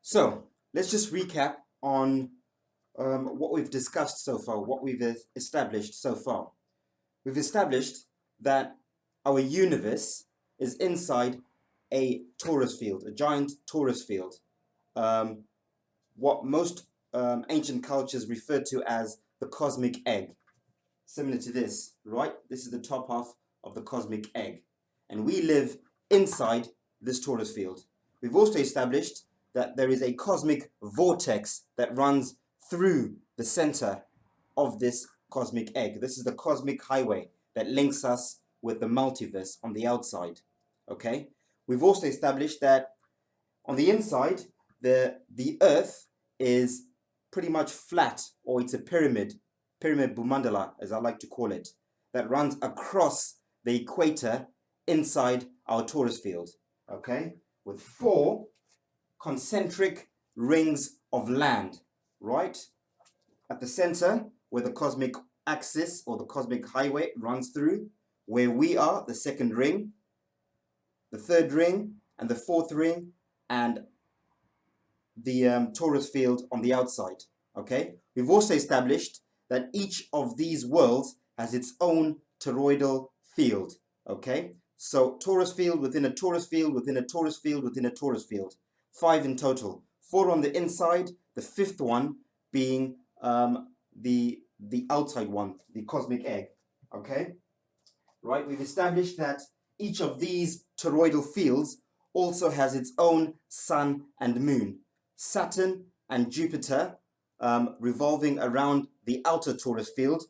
So let's just recap on what we've discussed so far, what we've established so far. We've established that our universe is inside a torus field, a giant torus field, um, what most ancient cultures refer to as the cosmic egg, similar to this, right? This is the top half of the cosmic egg, and we live inside this torus field. We've also established that there is a cosmic vortex that runs through the center of this cosmic egg. This is the cosmic highway that links us with the multiverse on the outside. Okay? We've also established that on the inside, the Earth is pretty much flat, or it's a pyramid Bhumandala, as I like to call it, that runs across the equator inside our torus field. Okay? With 4 concentric rings of land, right? At the center, where the cosmic axis or the cosmic highway runs through, where we are, the second ring, the third ring, and the fourth ring, and the torus field on the outside. Okay? We've also established that each of these worlds has its own toroidal field. Okay? So torus field within a torus field within a torus field within a torus field. 5 in total. 4 on the inside, the 5th one being the outside one, the cosmic egg. Okay? Right? We've established that each of these toroidal fields also has its own sun and moon. Saturn and Jupiter revolving around the outer torus field,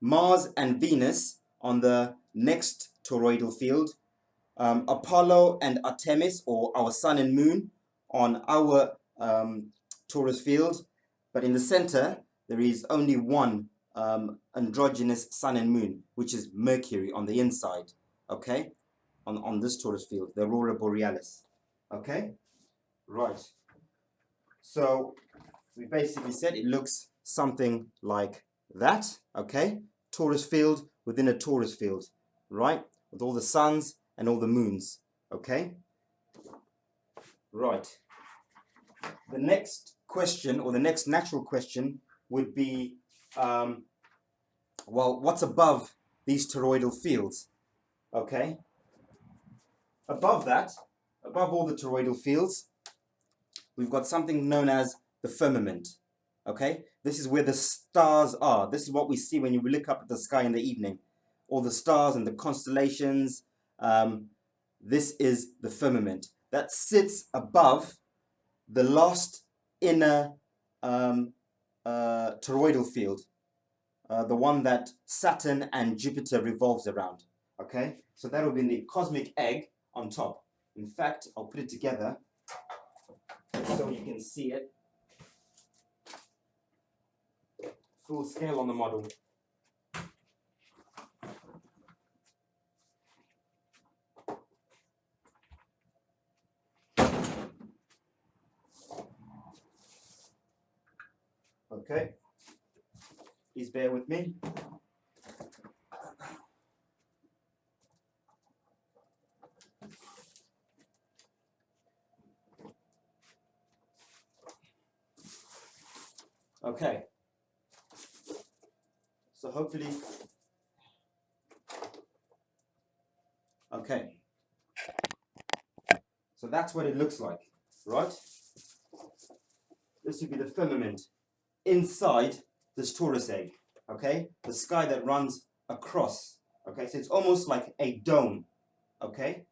Mars and Venus on the next toroidal field, Apollo and Artemis, or our sun and moon, on our torus field. But in the center, there is only one androgynous sun and moon, which is Mercury on the inside, okay? On this torus field, the aurora borealis, okay? Right. So we basically said it looks something like that, okay? Torus field within a torus field, right? With all the suns and all the moons, okay? Right. The next question, or the next natural question, would be, well, what's above these toroidal fields, okay? Above that, above all the toroidal fields, we've got something known as the firmament, okay? This is where the stars are. This is what we see when you look up at the sky in the evening. All the stars and the constellations. This is the firmament that sits above the last inner toroidal field, the one that Saturn and Jupiter revolves around, okay? So that will be the cosmic egg on top. In fact, I'll put it together so you can see it full scale on the model. Okay, please bear with me. Okay, so hopefully, okay, so that's what it looks like, right? This would be the firmament inside this torus egg, okay? The sky that runs across, okay? So it's almost like a dome, okay?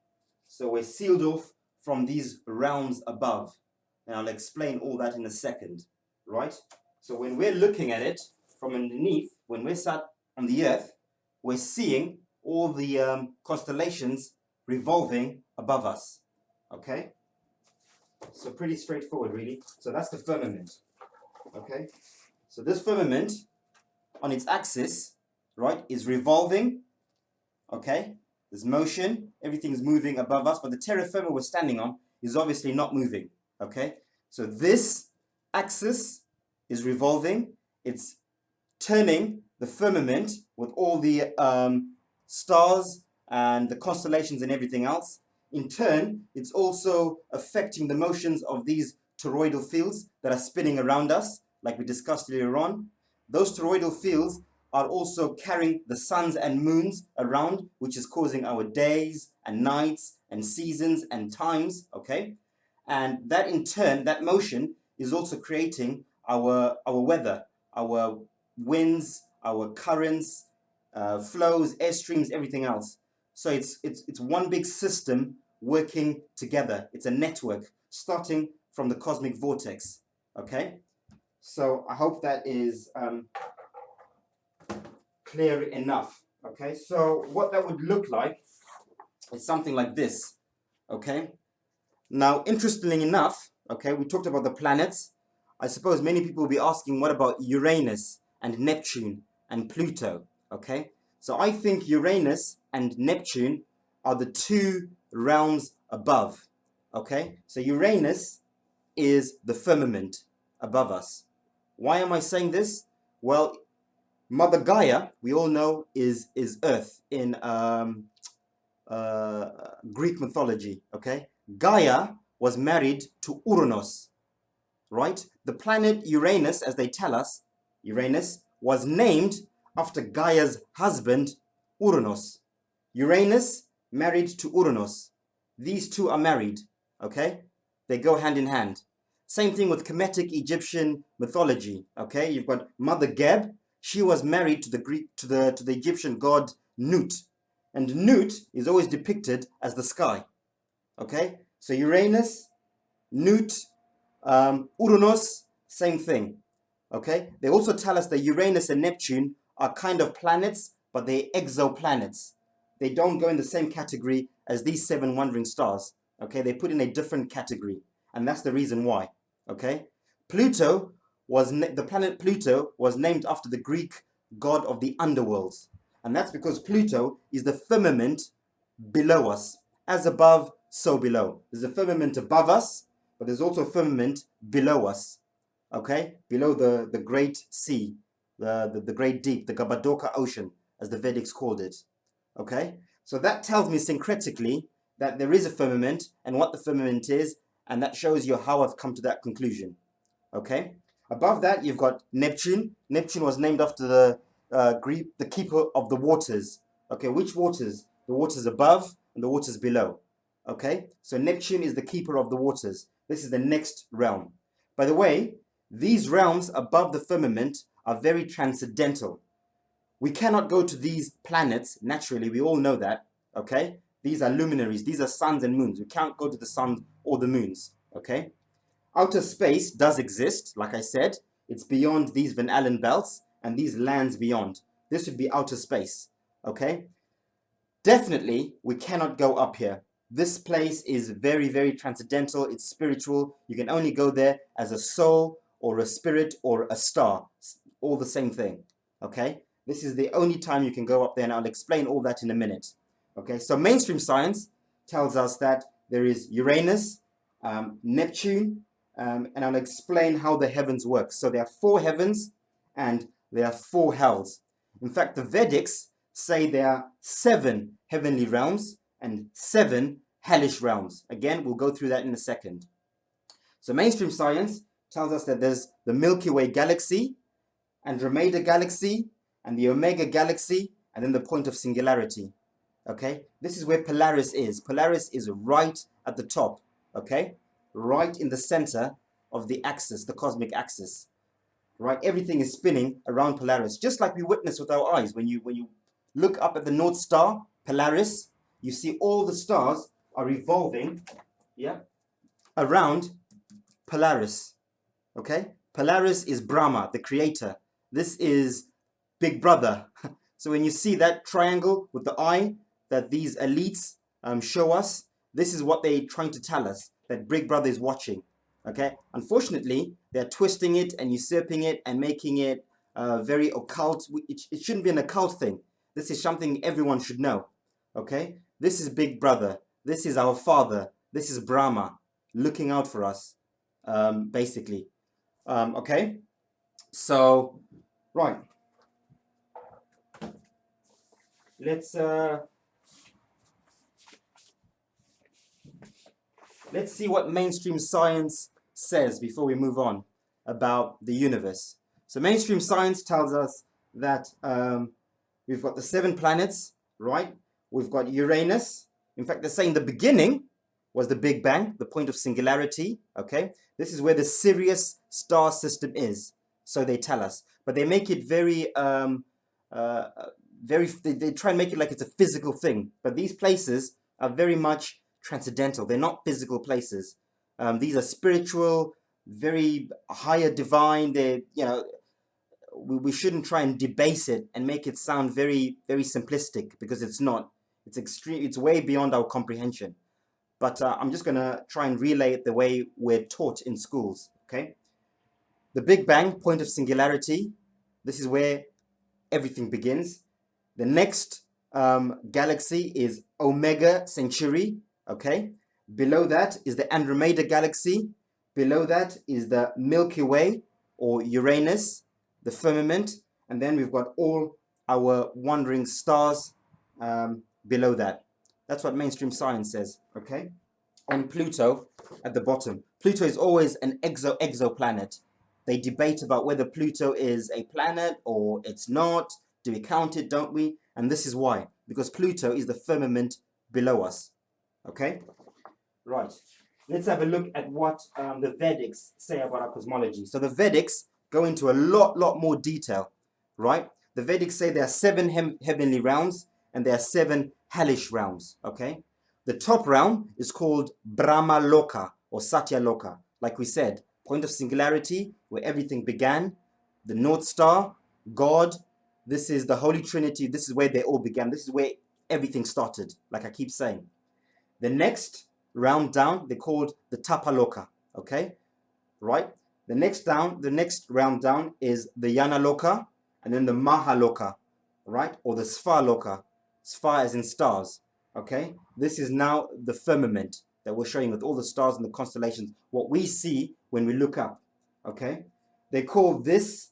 So we're sealed off from these realms above, and I'll explain all that in a second, right? So when we're looking at it from underneath, when we're sat on the Earth, we're seeing all the constellations revolving above us, okay? So pretty straightforward, really. So that's the firmament, okay? So this firmament, on its axis, right, is revolving, okay? There's motion, everything's moving above us, but the terra firma we're standing on is obviously not moving, okay? So this axis is revolving, it's turning the firmament with all the stars and the constellations and everything else. In turn, it's also affecting the motions of these toroidal fields that are spinning around us, like we discussed earlier on. Those toroidal fields are also carrying the suns and moons around, which is causing our days and nights and seasons and times, okay? And that in turn, that motion is also creating our weather, our winds, our currents, flows, airstreams, everything else. So it's one big system working together. It's a network starting from the cosmic vortex, okay? So I hope that is clear enough, okay? So what that would look like is something like this, okay? Now, interestingly enough, okay, we talked about the planets. I suppose many people will be asking, what about Uranus and Neptune and Pluto, okay? So I think Uranus and Neptune are the two realms above, okay? So Uranus is the firmament above us. Why am I saying this? Well, Mother Gaia, we all know, is Earth in Greek mythology, okay? Gaia was married to Uranus, right? The planet Uranus, as they tell us, Uranus, was named after Gaia's husband, Uranus. Uranus married to Uranus. These two are married, okay? They go hand in hand. Same thing with Kemetic Egyptian mythology, okay? You've got Mother Geb. She was married to the Egyptian god Nut. And Nut is always depicted as the sky, okay? So Uranus, Nut, Uranus, same thing, okay? They also tell us that Uranus and Neptune are kind of planets, but they're exoplanets. They don't go in the same category as these 7 wandering stars, okay? They put in a different category, and that's the reason why, okay? Pluto the planet Pluto was named after the Greek god of the underworlds, and that's because Pluto is the firmament below us. As above, so below. There's a firmament above us, but there's also a firmament below us, okay? Below the great sea, the great deep, the Gabadoka Ocean, as the Vedics called it, okay? So that tells me syncretically that there is a firmament and what the firmament is, and that shows you how I've come to that conclusion, okay? Above that, you've got Neptune. Neptune was named after the keeper of the waters. Okay, which waters? The waters above and the waters below. Okay, so Neptune is the keeper of the waters. This is the next realm. By the way, these realms above the firmament are very transcendental. We cannot go to these planets naturally. We all know that. Okay, these are luminaries. These are suns and moons. We can't go to the sun or the moons. Okay. Outer space does exist, like I said. It's beyond these Van Allen belts and these lands beyond. This would be outer space, okay? Definitely, we cannot go up here. This place is very, very transcendental. It's spiritual. You can only go there as a soul or a spirit or a star. All the same thing, okay? This is the only time you can go up there, and I'll explain all that in a minute, okay? So mainstream science tells us that there is Uranus, Neptune, and I'll explain how the heavens work. So there are 4 heavens and there are 4 hells. In fact, the Vedics say there are 7 heavenly realms and 7 hellish realms. Again, we'll go through that in a second. So mainstream science tells us that there's the Milky Way galaxy, Andromeda galaxy, and the Omega galaxy, and then the point of singularity. Okay, this is where Polaris is. Polaris is right at the top, okay? Right in the center of the axis, the cosmic axis, right? Everything is spinning around Polaris, just like we witness with our eyes. When you look up at the North Star, Polaris, you see all the stars are revolving, yeah, around Polaris, okay? Polaris is Brahma, the creator. This is Big Brother. So when you see that triangle with the eye that these elites show us, this is what they're trying to tell us, that Big Brother is watching, okay? Unfortunately, they're twisting it and usurping it and making it very occult. It shouldn't be an occult thing. This is something everyone should know, okay? This is Big Brother. This is our father. This is Brahma looking out for us, basically, okay? So, right. Let's see what mainstream science says before we move on about the universe. So mainstream science tells us that we've got the 7 planets, right? We've got Uranus. In fact, they're saying the beginning was the Big Bang, the point of singularity, okay? This is where the Sirius star system is, so they tell us. But they make it very, they try and make it like it's a physical thing. But these places are very much transcendental. They're not physical places. These are spiritual, very higher divine. They, you know, we shouldn't try and debase it and make it sound very, very simplistic, because it's not. It's extreme. It's way beyond our comprehension. But I'm just going to try and relay it the way we're taught in schools, okay? The Big Bang, point of singularity. This is where everything begins. The next galaxy is Omega Centauri, okay? Below that is the Andromeda Galaxy. Below that is the Milky Way, or Uranus, the firmament. And then we've got all our wandering stars below that. That's what mainstream science says, okay? And Pluto at the bottom. Pluto is always an exoplanet. They debate about whether Pluto is a planet or it's not. Do we count it, don't we? And this is why. Because Pluto is the firmament below us, okay? Right. Let's have a look at what the Vedics say about our cosmology. So the Vedics go into a lot more detail, right? The Vedics say there are 7 heavenly realms and there are 7 hellish realms, okay? The top realm is called Brahma Loka or Satya Loka. Like we said, point of singularity, where everything began. The North Star, God, this is the Holy Trinity. This is where they all began. This is where everything started, like I keep saying. The next round down, they're called the Tapaloka, okay? Right? The next round down is the Yana Loka, and then the Mahaloka, right? Or the Svarloka. Svar as in stars, okay? This is now the firmament that we're showing with all the stars and the constellations, what we see when we look up, okay? They call this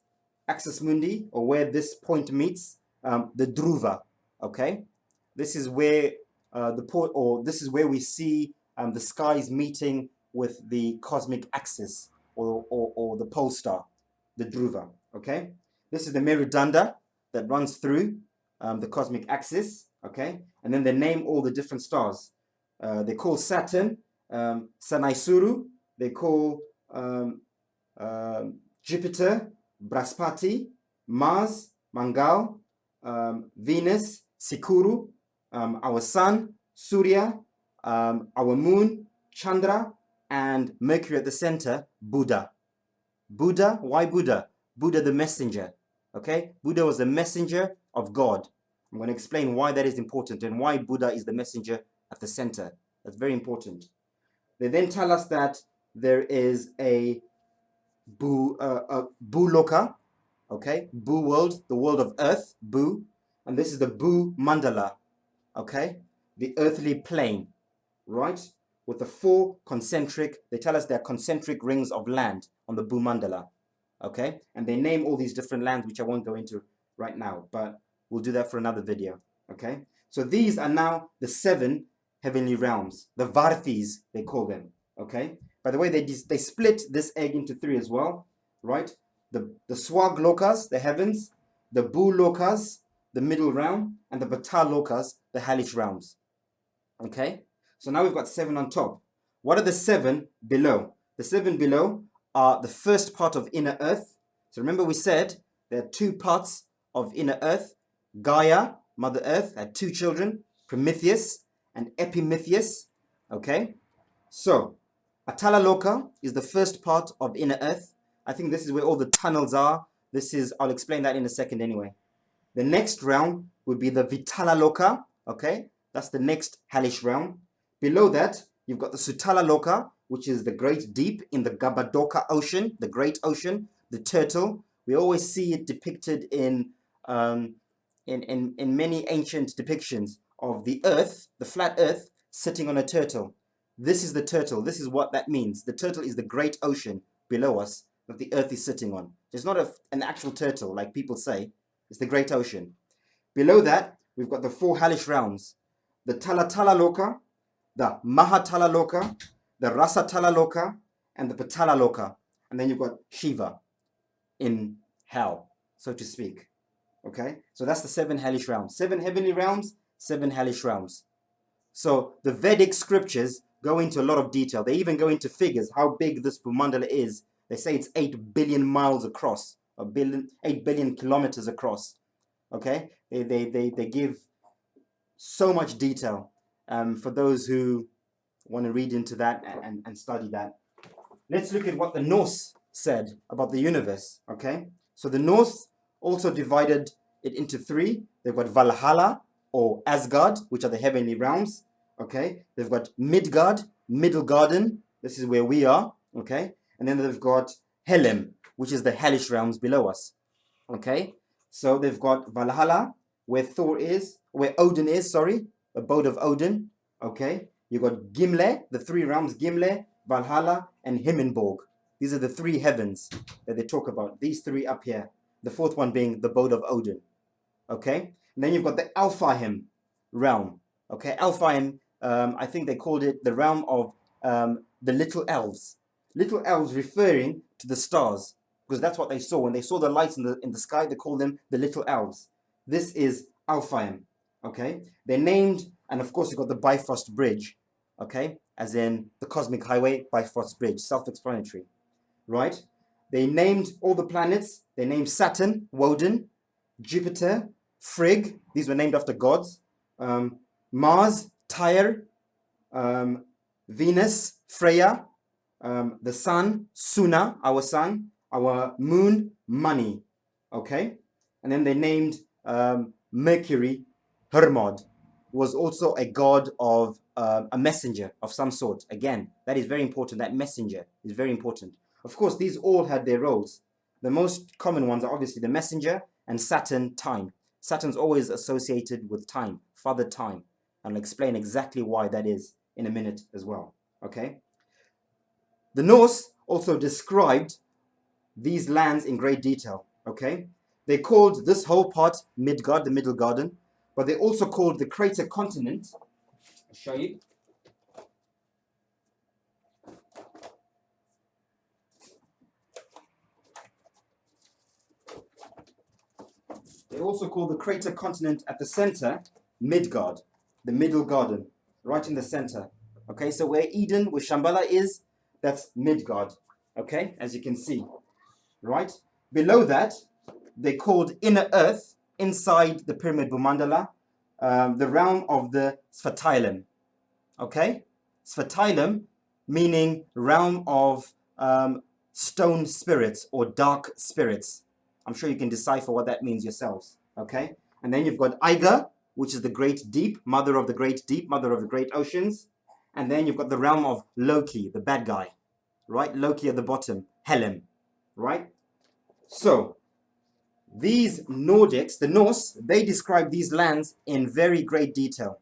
axis mundi, or where this point meets, the Dhruva, okay? This is where this is where we see the skies meeting with the cosmic axis, or the pole star, the Dhruva, okay? This is the Meridanda that runs through the cosmic axis, okay? And then they name all the different stars. They call Saturn Sanaisuru. They call Jupiter Brahaspati, Mars Mangal, Venus Sikuru, our sun Surya, our moon Chandra, and Mercury at the center, Buddha. Buddha, why Buddha? Buddha the messenger, okay? Buddha was the messenger of God. I'm going to explain why that is important and why Buddha is the messenger at the center. That's very important. They then tell us that there is a Bhuloka, okay? Bhu world, the world of earth, Bhu. And this is the Bhu Mandala, okay? The earthly plane, right? With the 4 concentric, they tell us they're concentric rings of land on the Bhu Mandala, okay? And they name all these different lands, which I won't go into right now, but we'll do that for another video, okay? So these are now the 7 heavenly realms, the Varthis, they call them, okay? By the way, they split this egg into 3 as well, right? The Swag Lokas, the heavens, the Bhu Lokas, the middle realm, and the Patal Lokas, the hellish realms, okay? So now we've got 7 on top. What are the 7 below? The 7 below are the first part of inner earth. So remember we said there are 2 parts of inner earth. Gaia, Mother Earth, had 2 children, Prometheus and Epimetheus, okay? So Atala Loka is the first part of inner earth. I think this is where all the tunnels are. I'll explain that in a second anyway. The next realm would be the Vitala Loka, okay? That's the next hellish realm. Below that, you've got the Sutala Loka, which is the great deep in the Gabadoka Ocean, the great ocean, the turtle. We always see it depicted in many ancient depictions of the earth, the flat earth, sitting on a turtle. This is the turtle. This is what that means. The turtle is the great ocean below us that the earth is sitting on. It's not an actual turtle like people say. It's the great ocean. Below that, we've got the 4 hellish realms. The Talatala Loka, the Mahatala Loka, the Rasatala Loka, and the Patala Loka. And then you've got Shiva in hell, so to speak. Okay, so that's the 7 hellish realms. 7 heavenly realms, 7 hellish realms. So the Vedic scriptures go into a lot of detail. They even go into figures, how big this Bhumandala is. They say it's 8 billion miles across, 8 billion kilometers across. Okay, they give so much detail for those who want to read into that and study that. Let's look at what the Norse said about the universe. Okay, so the Norse also divided it into 3. They've got Valhalla or Asgard, which are the heavenly realms. Okay, they've got Midgard, Middle Garden. This is where we are. Okay, and then they've got Helheim, which is the hellish realms below us. Okay, so they've got Valhalla, where Odin is, abode of Odin. Okay, you've got Gimle, the 3 realms, Gimle, Valhalla, and Himmelborg. These are the 3 heavens that they talk about. These 3 up here. The 4th one being the abode of Odin. Okay, and then you've got the Alfheim realm. Okay, Alfheim, I think they called it the realm of the little elves. Little elves referring to the stars, because that's what they saw. When they saw the lights in the sky, they called them the little elves. This is Alfheim. Okay, they're named, and of course you've got the Bifrost Bridge. Okay, as in the Cosmic Highway, Bifrost Bridge, self-explanatory, right? They named all the planets. They named Saturn, Woden, Jupiter, Frigg. These were named after gods. Mars, Tyre, Venus, Freya, the sun, Suna, our moon, Mani. Okay, and then they named Mercury, Hermod, was also a god of a messenger of some sort. Again, that is very important. That messenger is very important. Of course, these all had their roles. The most common ones are obviously the messenger and Saturn, time. Saturn's always associated with time, Father Time. And I'll explain exactly why that is in a minute as well. Okay. The Norse also described these lands in great detail. Okay. They called this whole part Midgard, the Middle Garden, but they also called the crater continent. I'll show you. They also call the crater continent at the center Midgard, the Middle Garden, right in the center. Okay, so where Eden, where Shambhala is, that's Midgard. Okay, as you can see, right? Below that, they called inner earth, inside the pyramid Bhumandala, the realm of the Svartalem. Okay, Svartalem meaning realm of stone spirits or dark spirits. I'm sure you can decipher what that means yourselves. Okay, and then you've got Aiga, which is the great deep, mother of the great deep, mother of the great oceans. And then you've got the realm of Loki, the bad guy, right? Loki at the bottom, Helheim, right? So these Nordics, the Norse, they describe these lands in very great detail.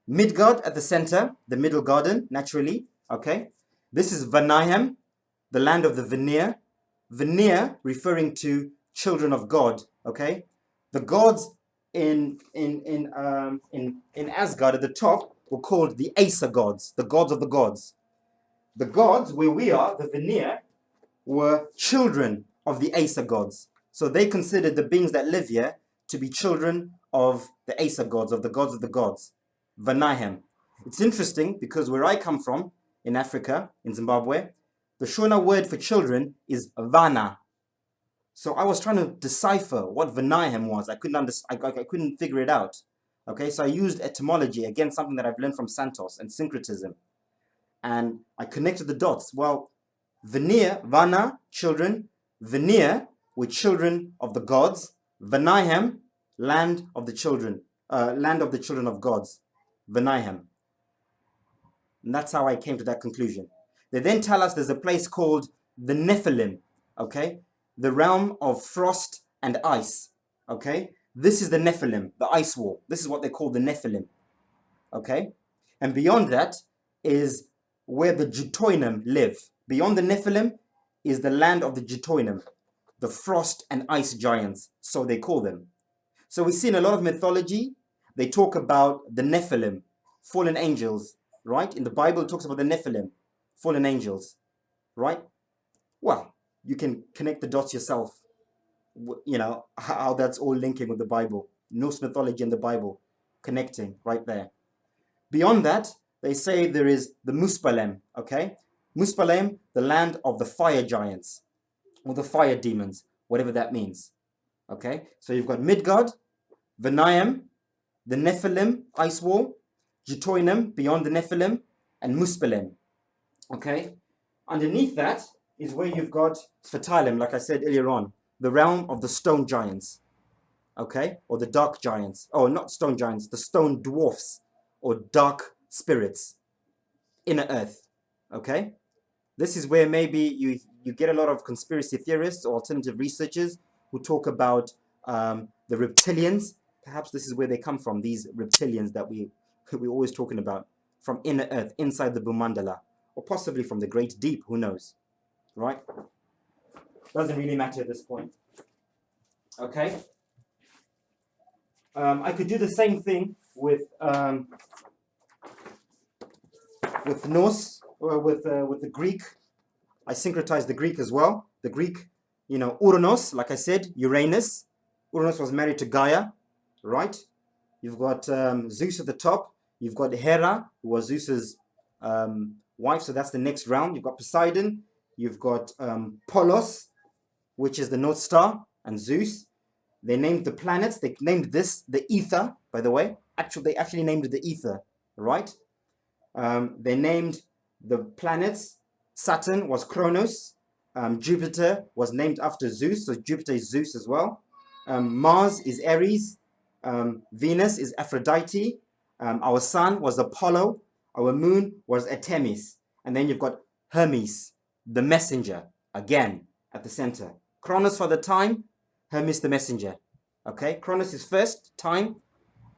Midgard at the center, the Middle Garden, naturally, okay? This is Vanaheim, the land of the Vanir. Vanir referring to children of God, okay? The gods in Asgard at the top were called the Aesir gods, the gods of the gods. The gods where we are, the Vanir, were children of the Aesir gods. So they considered the beings that live here to be children of the Aesir gods, of the gods of the gods. Vanaheim. It's interesting because where I come from, in Africa, in Zimbabwe, the Shona word for children is Vana. So I was trying to decipher what Vanaheim was. I couldn't figure it out. Okay, so I used etymology, again, something that I've learned from Santos and syncretism. And I connected the dots. Well, Vanir, Vana, children. Vanir were children of the gods. Vanaheim, land of the children of gods. Vanaheim. And that's how I came to that conclusion. They then tell us there's a place called the Nephilim, okay? The realm of frost and ice, okay? This is the Nephilim, the ice wall. This is what they call the Nephilim, okay? And beyond that is where the Jutoinim live. Beyond the Nephilim is the land of the Jutoinim, the frost and ice giants, so they call them. So we see in a lot of mythology, they talk about the Nephilim, fallen angels, right? In the Bible, it talks about the Nephilim, fallen angels. right? Well, you can connect the dots yourself, you know, how that's all linking with the Bible. Norse mythology and the Bible connecting right there. Beyond that, they say there is the Muspelheim, okay? Muspelheim, the land of the fire giants, or the fire demons, whatever that means, okay? So you've got Midgard, Vanaheim, the Nephilim, Ice Wall, Jutoinum, beyond the Nephilim, and Muspelheim, okay? Underneath that is where you've got Svartalheim, like I said earlier on, the realm of the stone giants, okay? Or the dark giants. Oh, not stone giants, the stone dwarfs, or dark spirits, inner earth, okay? This is where maybe you get a lot of conspiracy theorists or alternative researchers who talk about the reptilians. Perhaps this is where they come from, these reptilians that we're always talking about, from inner earth, inside the Bhumandala, or possibly from the great deep, who knows, right? Doesn't really matter at this point, okay? I could do the same thing with Norse, or with the Greek. I syncretized the Greek as well. The Greek, you know, Uranos, like I said, Uranus. Uranos was married to Gaia, right? You've got Zeus at the top. You've got Hera, who was Zeus's wife, so that's the next round. You've got Poseidon. You've got Polos, which is the North Star, and Zeus. They named the planets. They named this the ether, by the way. They actually named it the ether, right? They named the planets. Saturn was Kronos. Jupiter was named after Zeus, so Jupiter is Zeus as well. Mars is Ares. Venus is Aphrodite. Our sun was Apollo. Our moon was Artemis. And then you've got Hermes, the messenger, again at the center. Kronos for the time, Hermes the messenger. Okay, Kronos is first, time.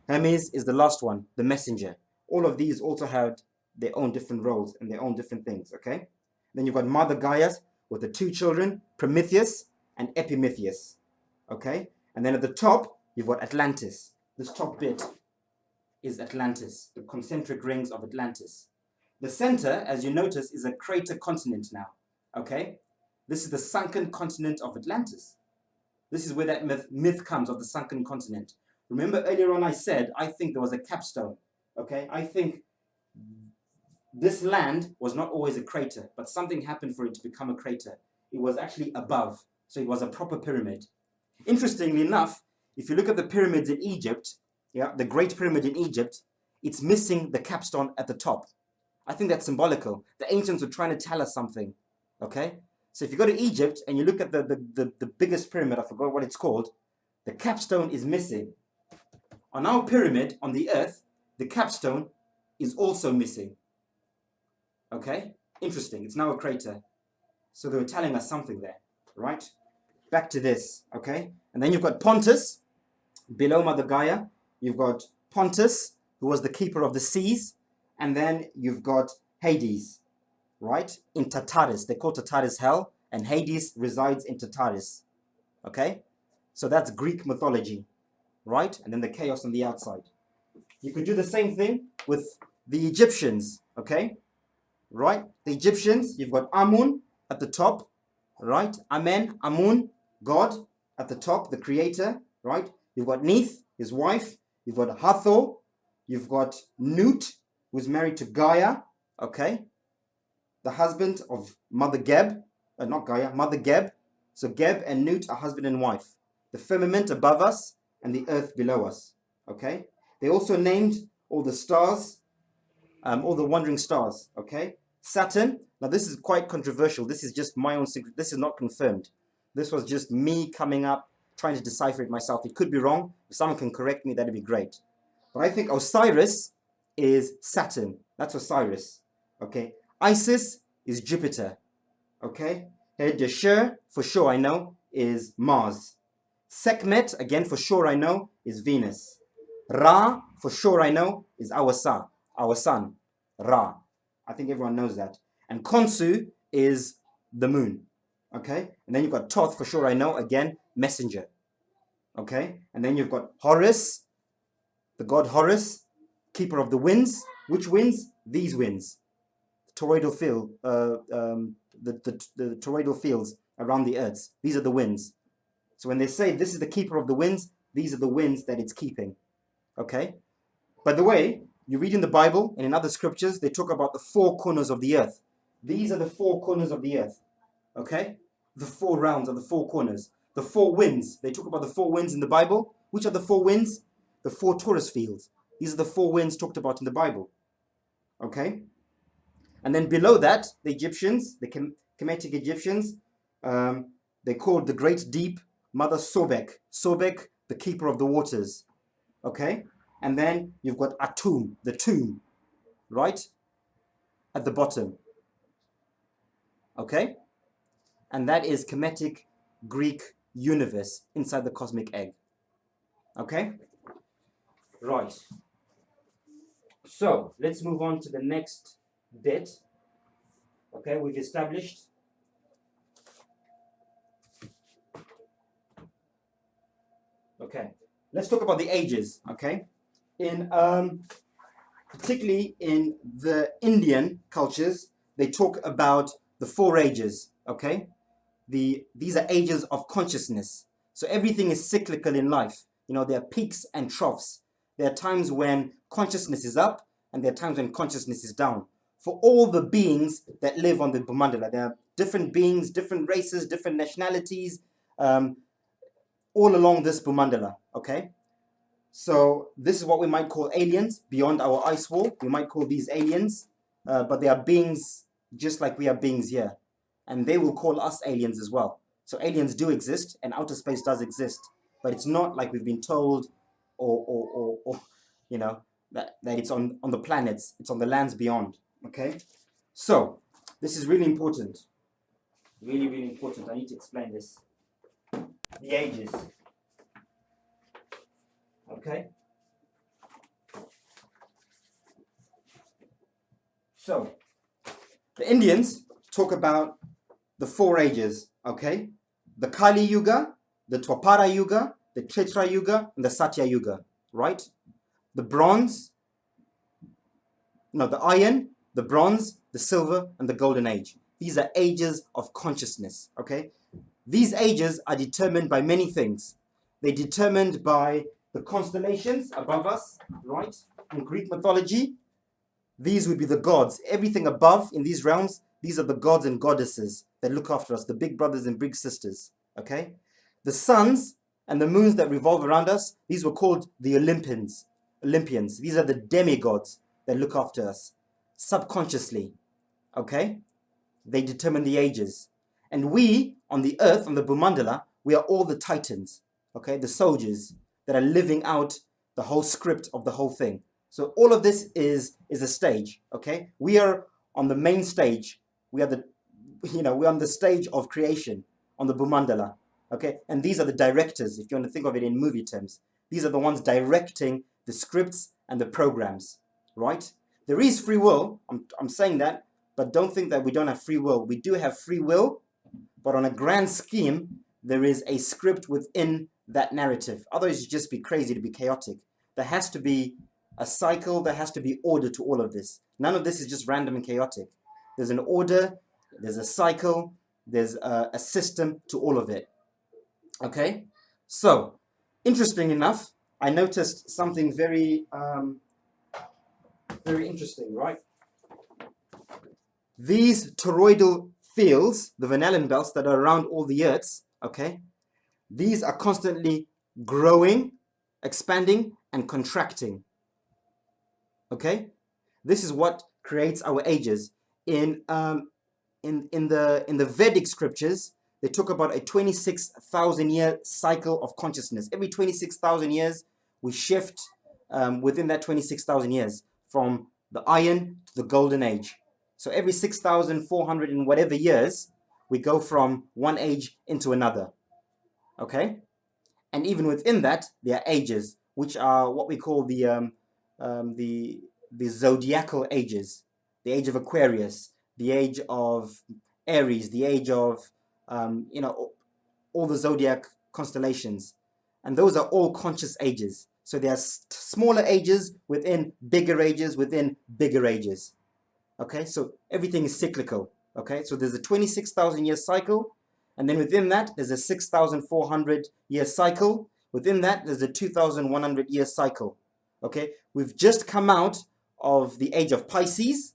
Hermes is the last one, the messenger. All of these also had their own different roles and their own different things, okay? Then you've got Mother Gaia with the two children, Prometheus and Epimetheus, okay? And then at the top, you've got Atlantis. This top bit is Atlantis, the concentric rings of Atlantis. The center, as you notice, is a crater continent now, okay? This is the sunken continent of Atlantis. This is where that myth comes of the sunken continent. Remember earlier on I said, I think there was a capstone, okay? I think this land was not always a crater, but something happened for it to become a crater. It was actually above, so it was a proper pyramid. Interestingly enough, if you look at the pyramids in Egypt, yeah, the Great Pyramid in Egypt, it's missing the capstone at the top. I think that's symbolical. The ancients were trying to tell us something, okay? So if you go to Egypt and you look at the biggest pyramid, I forgot what it's called, the capstone is missing. On our pyramid, on the earth, the capstone is also missing. Okay? Interesting. It's now a crater. So they were telling us something there, right? Back to this, okay? And then you've got Pontus, below Mother Gaia. You've got Pontus, who was the keeper of the seas. And then you've got Hades, right? In Tartarus. They call Tartarus hell, and Hades resides in Tartarus. Okay? So that's Greek mythology, right? And then the chaos on the outside. You could do the same thing with the Egyptians, okay? Right? The Egyptians, you've got Amun at the top, right? Amen, Amun, God at the top, the creator, right? You've got Neith, his wife. You've got Hathor. You've got Nut, who's married to Gaia, okay? The husband of Mother Geb, not Gaia, Mother Geb. So Geb and Nut are husband and wife. The firmament above us and the earth below us, okay? They also named all the stars, all the wandering stars, okay? Saturn, now this is quite controversial. This is just my own secret. This is not confirmed. This was just me coming up, trying to decipher it myself. It could be wrong. If someone can correct me, that'd be great. But I think Osiris is Saturn. That's Osiris, okay? Isis is Jupiter, okay? Deshur, for sure I know, is Mars. Sekhmet, again for sure I know, is Venus. Ra, for sure I know, is our sun, Ra. I think everyone knows that. And Khonsu is the moon, okay? And then you've got Thoth, for sure I know, again, messenger, okay? And then you've got Horus, the god Horus, keeper of the winds. Which winds? These winds. Toroidal field, the toroidal fields around the earth. These are the winds. So when they say this is the keeper of the winds, these are the winds that it's keeping. Okay? By the way, you read in the Bible and in other scriptures, they talk about the four corners of the earth. These are the four corners of the earth. Okay? The four rounds are the four corners. The four winds. They talk about the four winds in the Bible. Which are the four winds? The four Taurus fields. These are the four winds talked about in the Bible. Okay? And then below that, the Egyptians, the Kemetic Egyptians, they called the great deep Mother Sobek. Sobek, the keeper of the waters. Okay? And then you've got Atum, the tomb, right? At the bottom. Okay? And that is Kemetic Greek universe inside the cosmic egg. Okay? Right. So, let's move on to the next bit. Okay, we've established okay, let's talk about the ages. Okay, in particularly in the Indian cultures, they talk about the four ages. Okay, these are ages of consciousness. So everything is cyclical in life. You know, there are peaks and troughs. There are times when consciousness is up, and there are times when consciousness is down. For all the beings that live on the Bhumandala, there are different beings, different races, different nationalities, all along this Bhumandala. Okay, so this is what we might call aliens beyond our ice wall. We might call these aliens, but they are beings just like we are beings here, and they will call us aliens as well. So aliens do exist, and outer space does exist, but it's not like we've been told, or you know, that it's on the planets. It's on the lands beyond. Okay, so this is really important. Really, really important. I need to explain this. The ages. Okay. So the Indians talk about the four ages. Okay, the Kali Yuga, the Dwapara Yuga, the Treta Yuga, and the Satya Yuga. Right? The bronze. No, the iron, the bronze, the silver, and the golden age. These are ages of consciousness. Okay. These ages are determined by many things. They're determined by the constellations above us, right? In Greek mythology, these would be the gods. Everything above in these realms, these are the gods and goddesses that look after us, the big brothers and big sisters, okay? The suns and the moons that revolve around us, these were called the Olympians. These are the demigods that look after us subconsciously, okay? They determine the ages. And we, on the earth, on the Bhumandala, we are all the titans, okay? The soldiers that are living out the whole script of the whole thing. So all of this is a stage, okay? We are on the main stage. We are we're on the stage of creation, on the Bhumandala, okay? And these are the directors, if you want to think of it in movie terms. These are the ones directing the scripts and the programs, right? There is free will, I'm saying that, but don't think that we don't have free will. We do have free will, but on a grand scheme, there is a script within that narrative. Otherwise, you'd just be crazy to be chaotic. There has to be a cycle, there has to be order to all of this. None of this is just random and chaotic. There's an order, there's a cycle, there's a system to all of it. Okay? So, interesting enough, I noticed something very interesting, right? These toroidal fields, the Van Allen belts that are around all the Earths, okay, these are constantly growing, expanding, and contracting. Okay, this is what creates our ages. In the Vedic scriptures, they talk about a 26,000 year cycle of consciousness. Every 26,000 years, we shift within that 26,000 years from the iron to the golden age. So every 6,400 and whatever years, we go from one age into another. Okay? And even within that, there are ages, which are what we call the zodiacal ages. The age of Aquarius, the age of Aries, the age of, all the zodiac constellations. And those are all conscious ages. So there are smaller ages within bigger ages within bigger ages. Okay, so everything is cyclical. Okay, so there's a 26,000 year cycle, and then within that there's a 6,400 year cycle. Within that there's a 2,100 year cycle. Okay, we've just come out of the age of Pisces,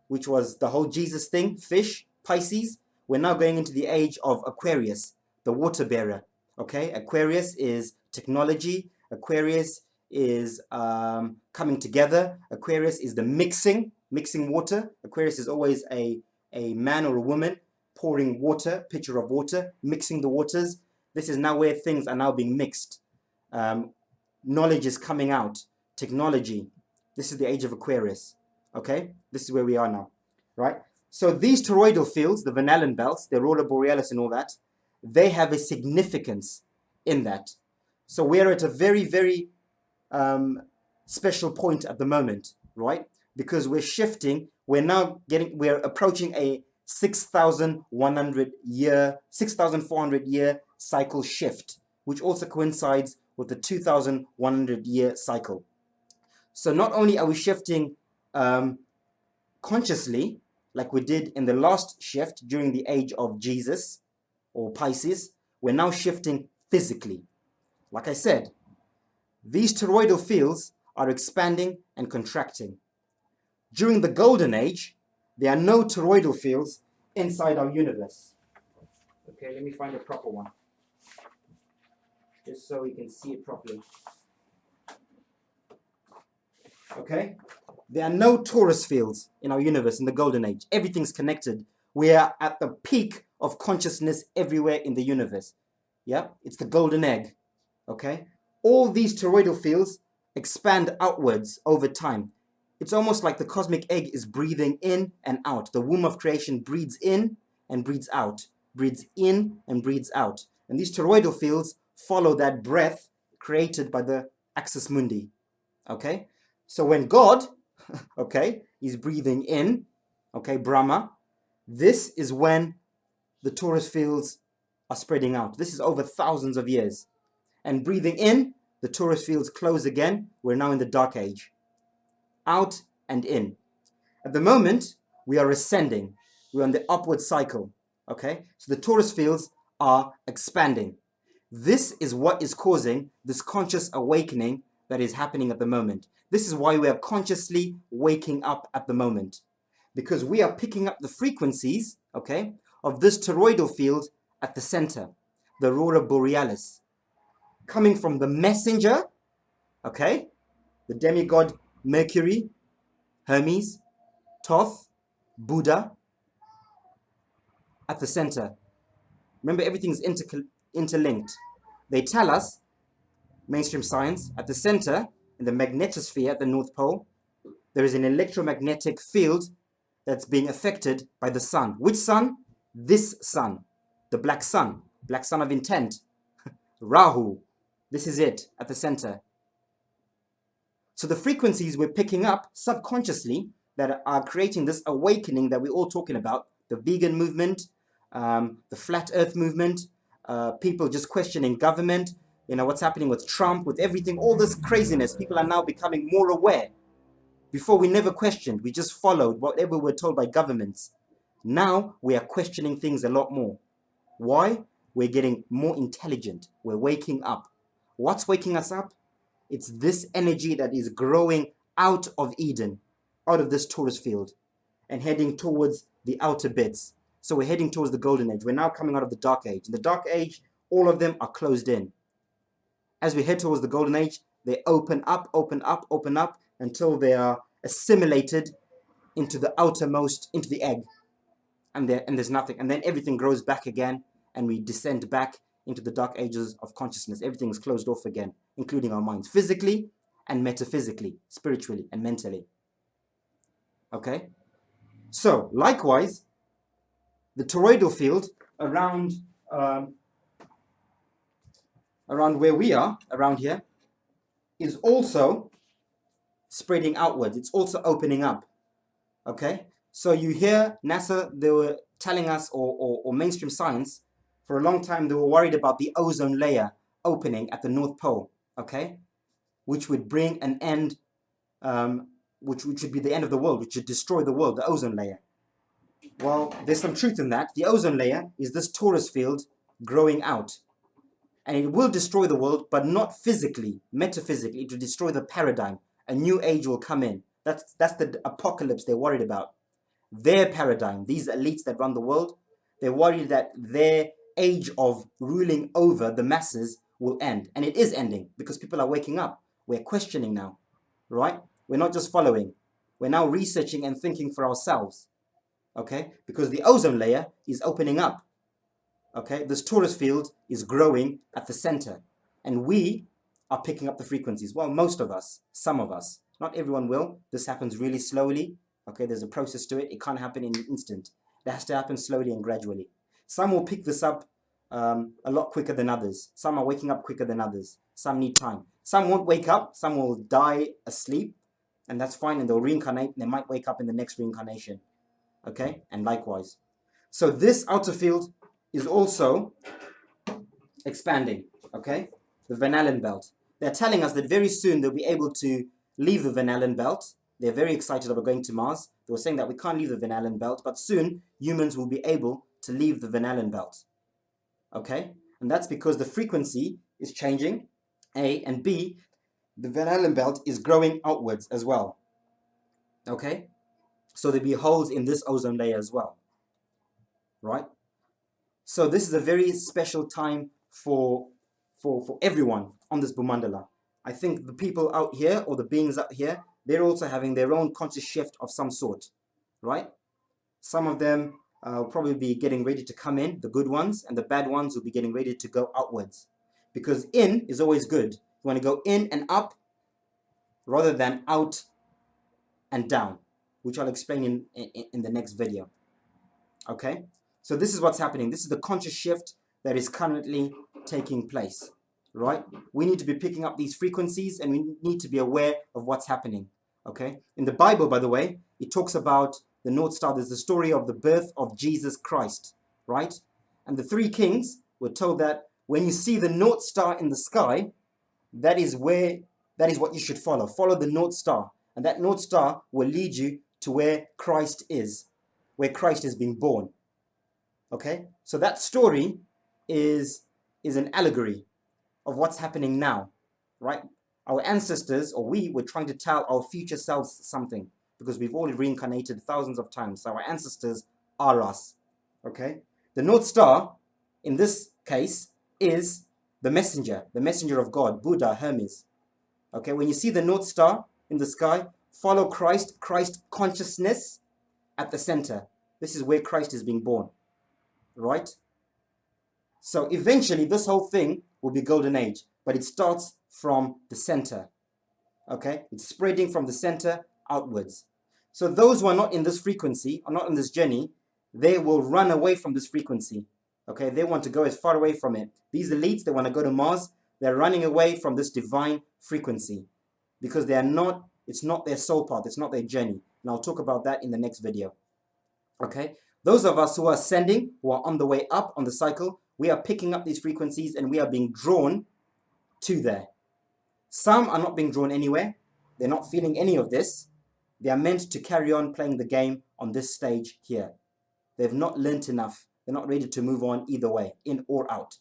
which was the whole Jesus thing, fish, Pisces. We're now going into the age of Aquarius, the water bearer. Okay, Aquarius is technology. Aquarius is coming together. Aquarius is the mixing water. Aquarius is always a man or a woman pouring water, pitcher of water, mixing the waters. This is now where things are now being mixed. Knowledge is coming out. Technology. This is the age of Aquarius. Okay, this is where we are now, right? So these toroidal fields, the Van Allen belts, the aurora borealis and all that, they have a significance in that. So we're at a very, very special point at the moment, right? Because we're shifting, we're approaching a 6,400 year cycle shift, which also coincides with the 2,100 year cycle. So not only are we shifting consciously, like we did in the last shift during the age of Jesus or Pisces, we're now shifting physically. Like I said, these toroidal fields are expanding and contracting. During the golden age, there are no toroidal fields inside our universe. Okay, let me find a proper one, just so we can see it properly. Okay, there are no torus fields in our universe in the golden age. Everything's connected. We are at the peak of consciousness everywhere in the universe. Yeah, it's the golden egg. Okay, all these toroidal fields expand outwards over time. It's almost like the cosmic egg is breathing in and out. The womb of creation breathes in and breathes out, breathes in and breathes out. And these toroidal fields follow that breath created by the axis mundi. Okay, so when God, okay, is breathing in, okay, Brahma, this is when the torus fields are spreading out. This is over thousands of years. And breathing in, the torus fields close again. We're now in the dark age. Out and in. At the moment, we are ascending. We're on the upward cycle. Okay, so the torus fields are expanding. This is what is causing this conscious awakening that is happening at the moment. This is why we are consciously waking up at the moment, because we are picking up the frequencies, okay, of this toroidal field at the center, the aurora borealis, coming from the messenger, okay, the demigod Mercury, Hermes, Thoth, Buddha, at the center. Remember, everything's interlinked. They tell us, mainstream science, at the center, in the magnetosphere at the North Pole, there is an electromagnetic field that's being affected by the sun. Which sun? This sun, the black sun of intent, Rahu. This is it at the center. So the frequencies we're picking up subconsciously that are creating this awakening that we're all talking about, the vegan movement, the flat earth movement, people just questioning government, you know, what's happening with Trump, with everything, all this craziness. People are now becoming more aware. Before, we never questioned. We just followed whatever we're told by governments. Now we are questioning things a lot more. Why? We're getting more intelligent. We're waking up. What's waking us up? It's this energy that is growing out of Eden, out of this torus field, and heading towards the outer bits. So we're heading towards the golden age. We're now coming out of the dark age. In the dark age, all of them are closed in. As we head towards the golden age, they open up until they are assimilated into the outermost, into the egg. And there's nothing. And then everything grows back again, and we descend back into the dark ages of consciousness. Everything is closed off again, including our minds, physically and metaphysically, spiritually and mentally. Okay? So, likewise, the toroidal field around where we are, around here, is also spreading outwards. It's also opening up. Okay? So you hear NASA, they were telling us, or mainstream science, for a long time they were worried about the ozone layer opening at the North Pole, okay? Which would bring an end, which would be the end of the world, which would destroy the world, the ozone layer. Well, there's some truth in that. The ozone layer is this torus field growing out. And it will destroy the world, but not physically, metaphysically. It will destroy the paradigm. A new age will come in. That's the apocalypse they're worried about. Their paradigm, these elites that run the world, they're worried that their age of ruling over the masses will end. And it is ending because people are waking up. We're questioning now, right? We're not just following. We're now researching and thinking for ourselves, okay? Because the ozone layer is opening up, okay? This torus field is growing at the center. And we are picking up the frequencies. Well, most of us, some of us. Not everyone will. This happens really slowly. Okay, there's a process to it. It can't happen in an instant. It has to happen slowly and gradually. Some will pick this up a lot quicker than others. Some are waking up quicker than others. Some need time. Some won't wake up. Some will die asleep. And that's fine. And they'll reincarnate. And they might wake up in the next reincarnation. Okay, and likewise. So this outer field is also expanding. Okay, the Van Allen belt. They're telling us that very soon they'll be able to leave the Van Allen belt. They're very excited about going to Mars. They were saying that we can't leave the Van Allen belt, but soon humans will be able to leave the Van Allen belt. Okay? And that's because the frequency is changing, A, and B, the Van Allen belt is growing outwards as well. Okay? So there'll be holes in this ozone layer as well. Right? So this is a very special time for everyone on this Bhumandala. I think the people out here, or the beings out here, they're also having their own conscious shift of some sort, right? Some of them will probably be getting ready to come in, the good ones, and the bad ones will be getting ready to go outwards. Because in is always good. You want to go in and up rather than out and down, which I'll explain in the next video. Okay? So this is what's happening. This is the conscious shift that is currently taking place, right? We need to be picking up these frequencies and we need to be aware of what's happening, okay? In the Bible, by the way, it talks about the North Star. There's the story of the birth of Jesus Christ, right? And the three kings were told that when you see the North Star in the sky, that is what you should follow. Follow the North Star. And that North Star will lead you to where Christ is, where Christ is being born. Okay, so that story is an allegory of what's happening now, right? Our ancestors, or we, were trying to tell our future selves something because we've all reincarnated thousands of times. So our ancestors are us, okay? The North Star, in this case, is the messenger of God, Buddha, Hermes. Okay, when you see the North Star in the sky, follow Christ consciousness at the center. This is where Christ is being born. Right? So eventually this whole thing will be golden age, but it starts from the center. Okay? It's spreading from the center outwards. So those who are not in this frequency, are not in this journey, they will run away from this frequency. Okay? They want to go as far away from it. These elites, they want to go to Mars. They're running away from this divine frequency because they are not, it's not their soul path, it's not their journey. And I'll talk about that in the next video. Okay? Those of us who are ascending, who are on the way up on the cycle, we are picking up these frequencies and we are being drawn to there. Some are not being drawn anywhere. They're not feeling any of this. They are meant to carry on playing the game on this stage here. They've not learnt enough. They're not ready to move on either way, in or out,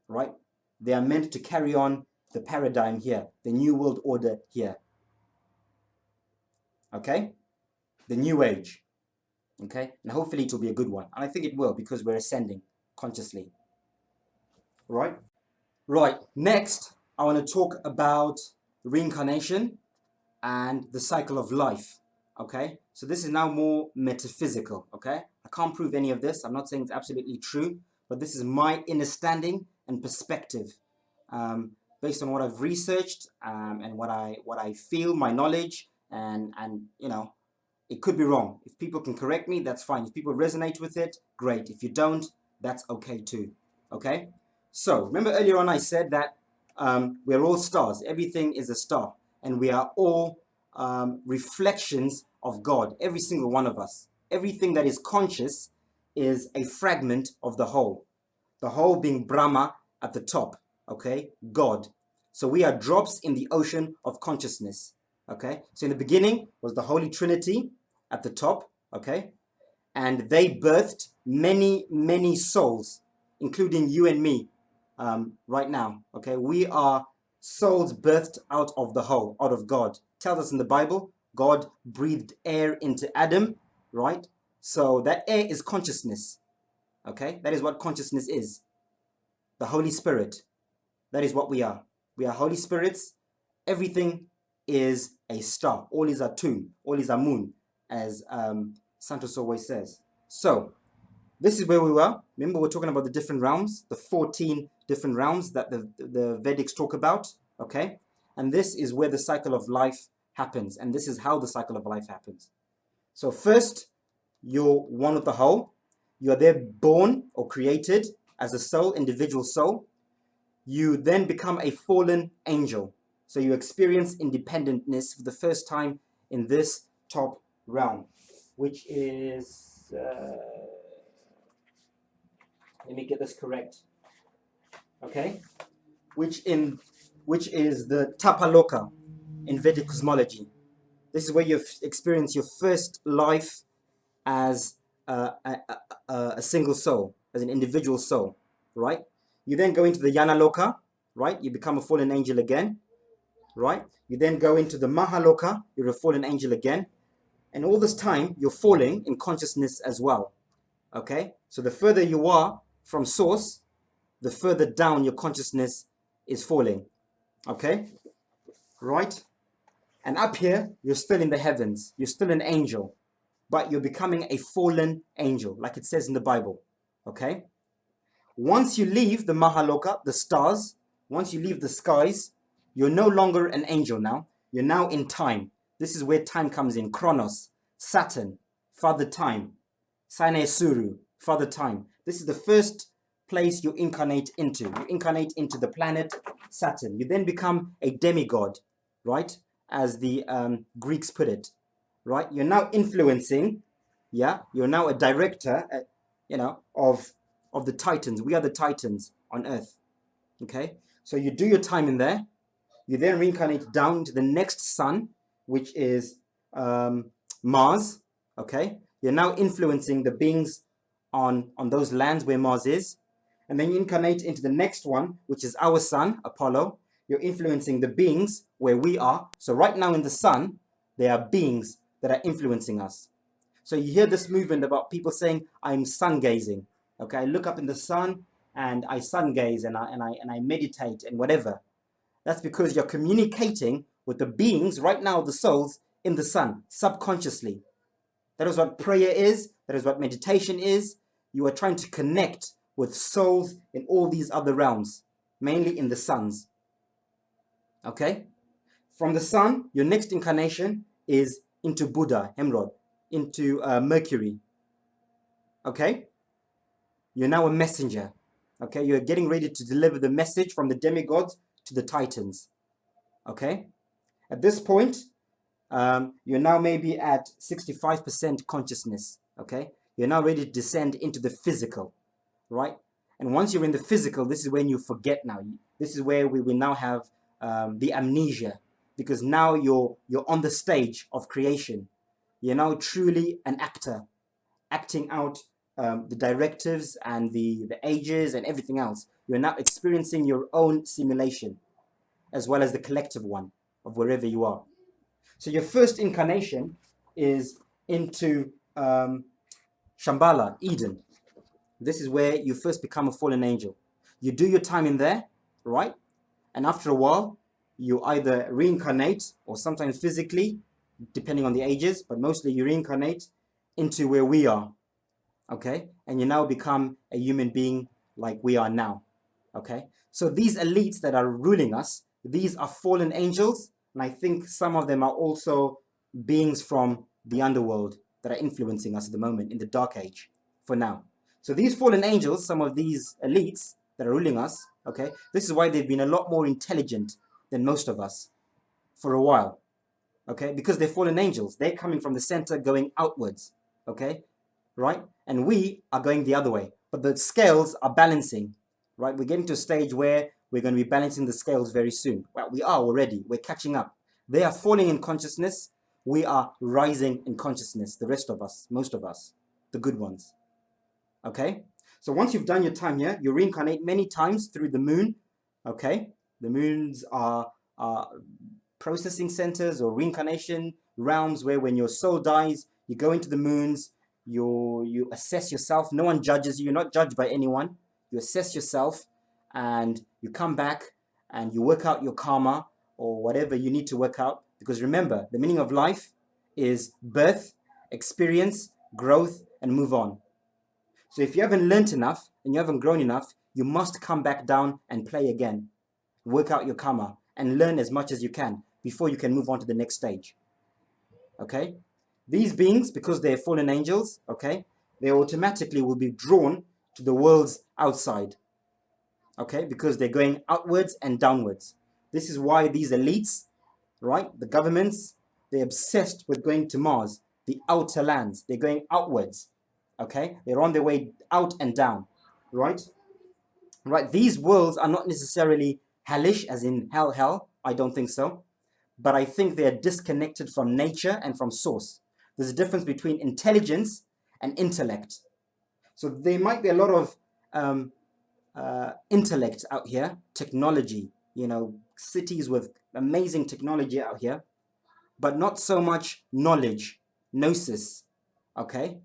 right? They are meant to carry on the paradigm here, the new world order here. Okay? The new age. Okay, and hopefully it will be a good one. And I think it will because we're ascending consciously. Right? Right, next, I want to talk about reincarnation and the cycle of life. Okay, so this is now more metaphysical. Okay, I can't prove any of this. I'm not saying it's absolutely true, but this is my understanding and perspective based on what I've researched and what I feel, my knowledge, and you know, it could be wrong. If people can correct me, that's fine. If people resonate with it, great. If you don't, that's okay too. Okay? So, remember earlier on I said that we're all stars. Everything is a star. And we are all reflections of God. Every single one of us. Everything that is conscious is a fragment of the whole. The whole being Brahma at the top. Okay? God. So we are drops in the ocean of consciousness. Okay? So in the beginning was the Holy Trinity at the top. Okay? and they birthed many, many souls, including you and me right now. Okay, we are souls birthed out of the whole, out of God. Tells us in the Bible, God breathed air into Adam, right? So that air is consciousness. Okay, that is what consciousness is. The Holy Spirit. That is what we are. We are Holy Spirits. Everything is a star. All is a tune. All is a moon, as Santos always says. So this is where we were. Remember, we're talking about the different realms, the 14 different realms that the Vedics talk about. Okay, and this is where the cycle of life happens, and this is how the cycle of life happens. So first, you're one with the whole. You are there born or created as a soul, individual soul. You then become a fallen angel. So you experience independentness for the first time in this top realm, which is, let me get this correct, okay? Which is the Tapaloka in Vedic cosmology. This is where you've experienced your first life as a single soul, as an individual soul, right? You then go into the Yanaloka, right? You become a fallen angel again, right? You then go into the Mahaloka, you're a fallen angel again. And all this time, you're falling in consciousness as well, okay? So the further you are from source, the further down your consciousness is falling, okay? Right? And up here, you're still in the heavens. You're still an angel, but you're becoming a fallen angel, like it says in the Bible, okay? Once you leave the Mahaloka, the stars, once you leave the skies, you're no longer an angel now. You're now in time. This is where time comes in. Chronos, Saturn, Father Time, Sine Suru, Father Time. This is the first place you incarnate into. You incarnate into the planet Saturn. You then become a demigod, right? As the Greeks put it, right? You're now influencing, yeah? You're now a director, of the Titans. We are the Titans on Earth, okay? So you do your time in there. You then reincarnate down to the next sun, which is Mars, okay? You're now influencing the beings on those lands where Mars is. And then you incarnate into the next one, which is our sun, Apollo. You're influencing the beings where we are. So right now in the sun, there are beings that are influencing us. So you hear this movement about people saying, I'm sun gazing. Okay, I look up in the sun and I sun gaze and I meditate and whatever. That's because you're communicating with the beings right now, the souls in the sun, subconsciously. That is what prayer is. That is what meditation is. You are trying to connect with souls in all these other realms, mainly in the suns. Okay? From the sun, your next incarnation is into Buddha, Hemrod, into Mercury. Okay? You're now a messenger. Okay? You're getting ready to deliver the message from the demigods to the Titans. Okay? At this point, you're now maybe at 65% consciousness. Okay? You're now ready to descend into the physical. Right? And once you're in the physical, this is when you forget now. This is where we will now have the amnesia. Because now you're on the stage of creation. You're now truly an actor, acting out the directives and the ages and everything else. You're now experiencing your own simulation, as well as the collective one of wherever you are. So your first incarnation is into Shambhala, Eden. This is where you first become a fallen angel. You do your time in there, right? And after a while, you either reincarnate or sometimes physically, depending on the ages, but mostly you reincarnate into where we are, okay? And you now become a human being like we are now, okay? So these elites that are ruling us, these are fallen angels, and I think some of them are also beings from the underworld that are influencing us at the moment in the dark age, for now. So these fallen angels, some of these elites that are ruling us, okay, this is why they've been a lot more intelligent than most of us for a while, okay, because they're fallen angels. They're coming from the center going outwards, okay, right? And we are going the other way, but the scales are balancing, right? We're getting to a stage where we're going to be balancing the scales very soon. Well, we are already. We're catching up. They are falling in consciousness. We are rising in consciousness, the rest of us, most of us, the good ones. Okay? So once you've done your time here, you reincarnate many times through the moon. Okay? The moons are processing centers or reincarnation realms where when your soul dies, you go into the moons, you assess yourself. No one judges you. You're not judged by anyone. You assess yourself and you come back and you work out your karma or whatever you need to work out. Because remember, the meaning of life is birth, experience, growth, and move on. So if you haven't learnt enough and you haven't grown enough, you must come back down and play again. Work out your karma and learn as much as you can before you can move on to the next stage. Okay? These beings, because they're fallen angels, okay, they automatically will be drawn to the worlds outside. Okay? Because they're going outwards and downwards. This is why these elites, right, the governments, they're obsessed with going to Mars, the outer lands. They're going outwards. Okay? They're on their way out and down. Right? Right? These worlds are not necessarily hellish, as in hell. I don't think so. But I think they are disconnected from nature and from source. There's a difference between intelligence and intellect. So there might be a lot of intellect out here, technology, cities with amazing technology out here, but not so much knowledge, gnosis, okay?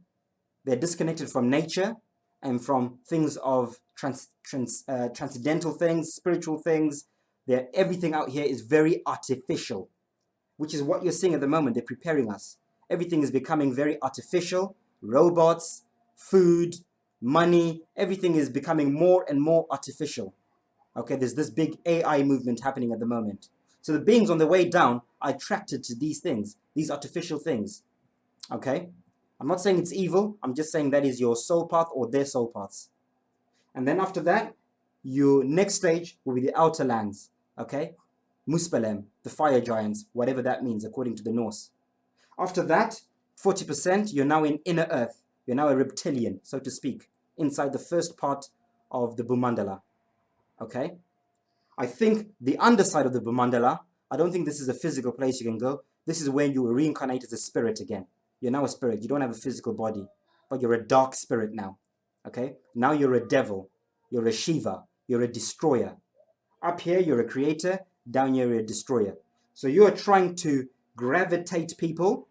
They're disconnected from nature and from things of transcendental things, spiritual things. Everything out here is very artificial, which is what you're seeing at the moment. They're preparing us. Everything is becoming very artificial. Robots, food, money, everything is becoming more and more artificial. Okay, there's this big AI movement happening at the moment. So the beings on the way down are attracted to these things, these artificial things. Okay? I'm not saying it's evil. I'm just saying that is your soul path or their soul paths. And then after that, your next stage will be the outer lands. Okay? Muspelem, the fire giants, whatever that means according to the Norse. After that, 40%, you're now in inner earth. You're now a reptilian, so to speak, inside the first part of the Bhumandala. Okay? I think the underside of the Bhumandala, I don't think this is a physical place you can go. This is when you reincarnate as a spirit again. You're now a spirit. You don't have a physical body, but you're a dark spirit now. Okay? Now you're a devil. You're a Shiva. You're a destroyer. Up here, you're a creator. Down here, you're a destroyer. So you are trying to gravitate people,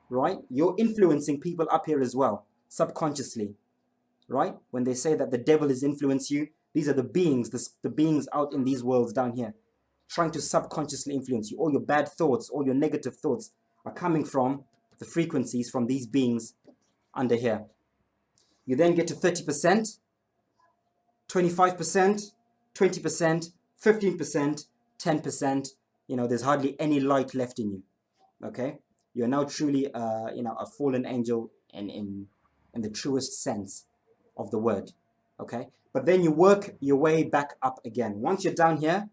right? You're influencing people up here as well, subconsciously, right? When they say that the devil has influenced you, these are the beings, the beings out in these worlds down here, trying to subconsciously influence you. All your bad thoughts, all your negative thoughts are coming from the frequencies from these beings under here. You then get to 30%, 25%, 20%, 15%, 10%. There's hardly any light left in you. Okay? You're now truly, a fallen angel in the truest sense of the word. Okay? But then you work your way back up again. Once you're down here,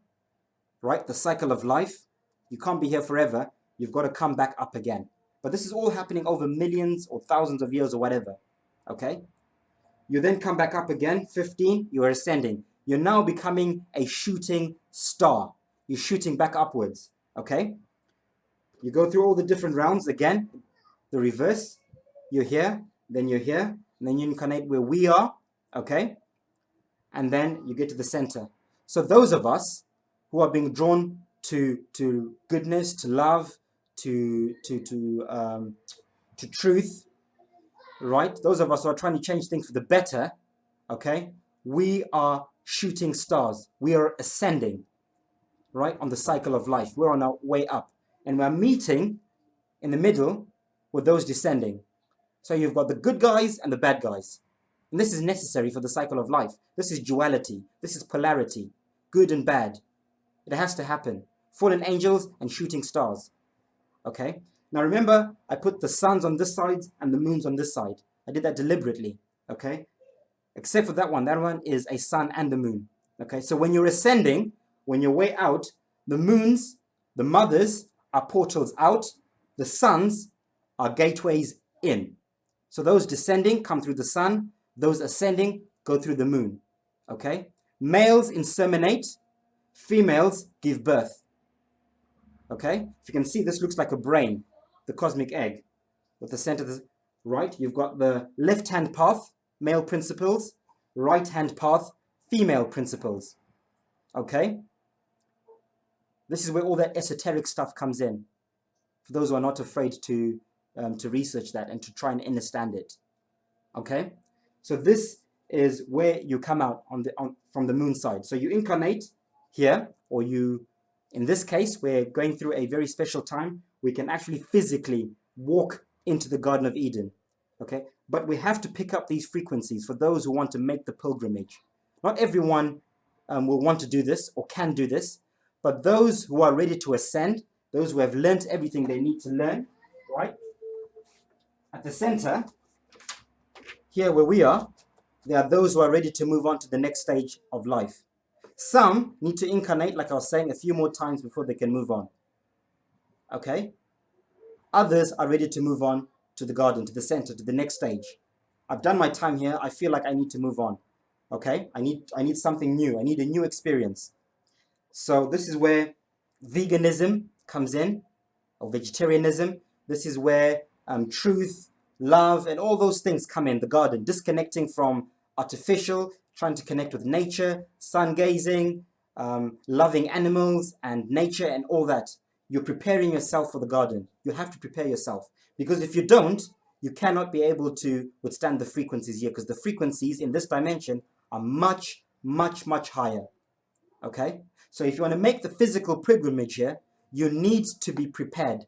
right, the cycle of life, you can't be here forever. You've got to come back up again. But this is all happening over millions or thousands of years or whatever. Okay? You then come back up again. 15, you are ascending. You're now becoming a shooting star. You're shooting back upwards. Okay? You go through all the different rounds again. The reverse. You're here. Then you're here. And then you incarnate where we are. Okay? And then you get to the center. So those of us who are being drawn to goodness, to love, to truth, right? Those of us who are trying to change things for the better, okay? We are shooting stars. We are ascending, right? On the cycle of life. We're on our way up. And we're meeting in the middle with those descending. So you've got the good guys and the bad guys. And this is necessary for the cycle of life. This is duality. This is polarity. Good and bad. It has to happen. Fallen angels and shooting stars. Okay? Now remember, I put the suns on this side and the moons on this side. I did that deliberately. Okay? Except for that one. That one is a sun and the moon. Okay? So when you're ascending, when you're way out, the moons, the mothers, are portals out. The suns are gateways in. So those descending come through the sun. Those ascending go through the moon. Okay? Males inseminate. Females give birth. Okay? If you can see, this looks like a brain, the cosmic egg, with the center. right? You've got the left-hand path, male principles, right-hand path, female principles. Okay? This is where all that esoteric stuff comes in. For those who are not afraid to research that and to try and understand it. Okay? So this is where you come out from the moon side. So you incarnate here, or you, in this case, we're going through a very special time. We can actually physically walk into the Garden of Eden. Okay? But we have to pick up these frequencies for those who want to make the pilgrimage. Not everyone will want to do this or can do this, but those who are ready to ascend, those who have learnt everything they need to learn, right? At the center, here where we are, there are those who are ready to move on to the next stage of life. Some need to incarnate, like I was saying, a few more times before they can move on. Okay? Others are ready to move on to the garden, to the center, to the next stage. I've done my time here. I feel like I need to move on. Okay? I need something new. I need a new experience. So this is where veganism comes in, or vegetarianism. This is where truth, love, and all those things come in the garden. Disconnecting from artificial, trying to connect with nature, sun gazing, loving animals and nature and all that. You're preparing yourself for the garden. You have to prepare yourself. Because if you don't, you cannot be able to withstand the frequencies here, because the frequencies in this dimension are much, much, much higher. Okay? So if you want to make the physical pilgrimage here, you need to be prepared.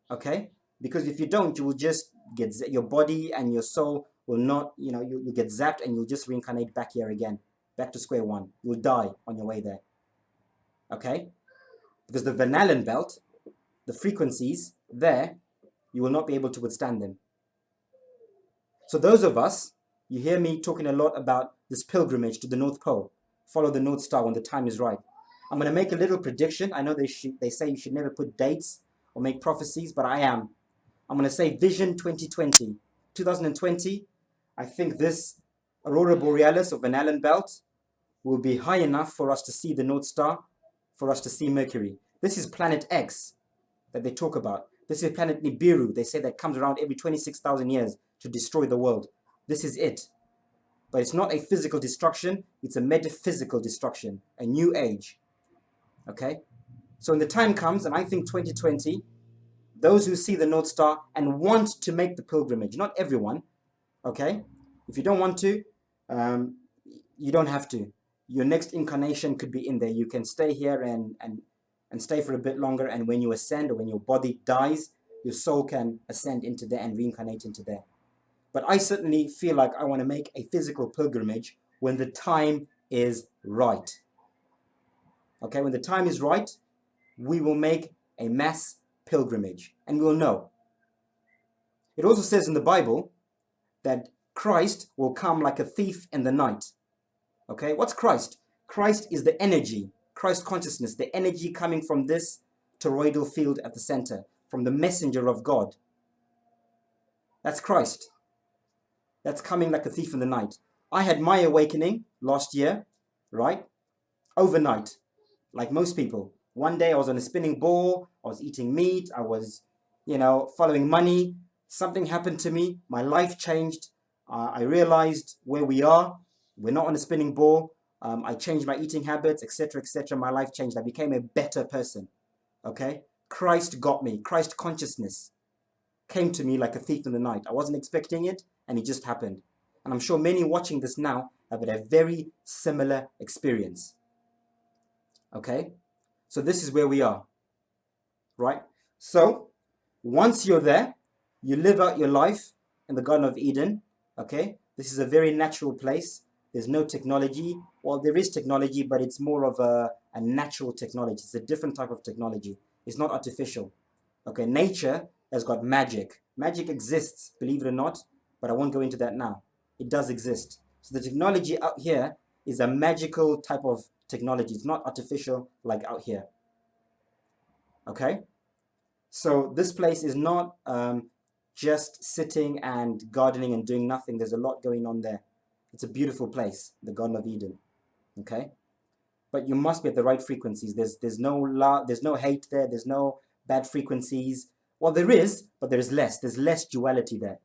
Okay? Because if you don't, you will just get, your body and your soul will not, you'll get zapped and you'll just reincarnate back here again. Back to square one. You'll die on your way there. Okay? Because the Van Allen belt, the frequencies there, you will not be able to withstand them. So those of us, you hear me talking a lot about this pilgrimage to the North Pole. Follow the North Star when the time is right. I'm going to make a little prediction. I know they say you should never put dates or make prophecies, but I am. I'm going to say Vision 2020. 2020, I think this Aurora Borealis or Van Allen belt will be high enough for us to see the North Star, for us to see Mercury. This is Planet X that they talk about. This is planet Nibiru. They say that comes around every 26,000 years to destroy the world. This is it. But it's not a physical destruction. It's a metaphysical destruction, a new age. Okay? So when the time comes, and I think 2020, those who see the North Star and want to make the pilgrimage, not everyone, okay? If you don't want to, you don't have to. Your next incarnation could be in there. You can stay here and stay for a bit longer, and when you ascend, or when your body dies, your soul can ascend into there and reincarnate into there. But I certainly feel like I want to make a physical pilgrimage when the time is right. Okay, when the time is right, we will make a mass pilgrimage, and we'll know. It also says in the Bible that Christ will come like a thief in the night. Okay, what's Christ? Christ is the energy, Christ consciousness, the energy coming from this toroidal field at the center, from the messenger of God. That's Christ. That's coming like a thief in the night. I had my awakening last year, right? Overnight, like most people. One day I was on a spinning ball, I was eating meat, I was, following money. Something happened to me, my life changed. I realized where we are. We're not on a spinning ball. I changed my eating habits, etc., etc. My life changed. I became a better person. Okay? Christ got me. Christ consciousness came to me like a thief in the night. I wasn't expecting it, and it just happened. And I'm sure many watching this now have had a very similar experience. Okay? So this is where we are. Right? So, once you're there, you live out your life in the Garden of Eden. Okay? This is a very natural place. There's no technology. Well, there is technology, but it's more of a natural technology. It's a different type of technology. It's not artificial. Okay, nature has got magic. Magic exists, believe it or not, but I won't go into that now. It does exist. So the technology out here is a magical type of technology. It's not artificial like out here. Okay? So this place is not just sitting and gardening and doing nothing. There's a lot going on there. It's a beautiful place, the Garden of Eden. Okay? But you must be at the right frequencies. There's no love, there's no hate there, there's no bad frequencies. Well, there is, but there is less. There's less duality there.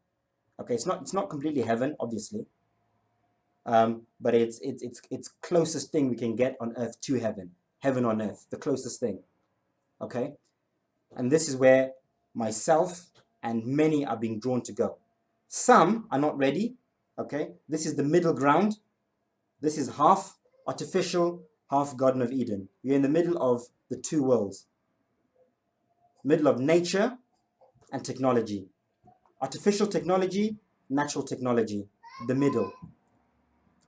Okay, it's not completely heaven, obviously, but it's closest thing we can get on earth to heaven. Heaven on earth, the closest thing. Okay, and this is where myself and many are being drawn to go. Some are not ready. Okay, this is the middle ground. This is half artificial, half Garden of Eden. You're in the middle of the two worlds, middle of nature and technology. Artificial technology, natural technology, the middle.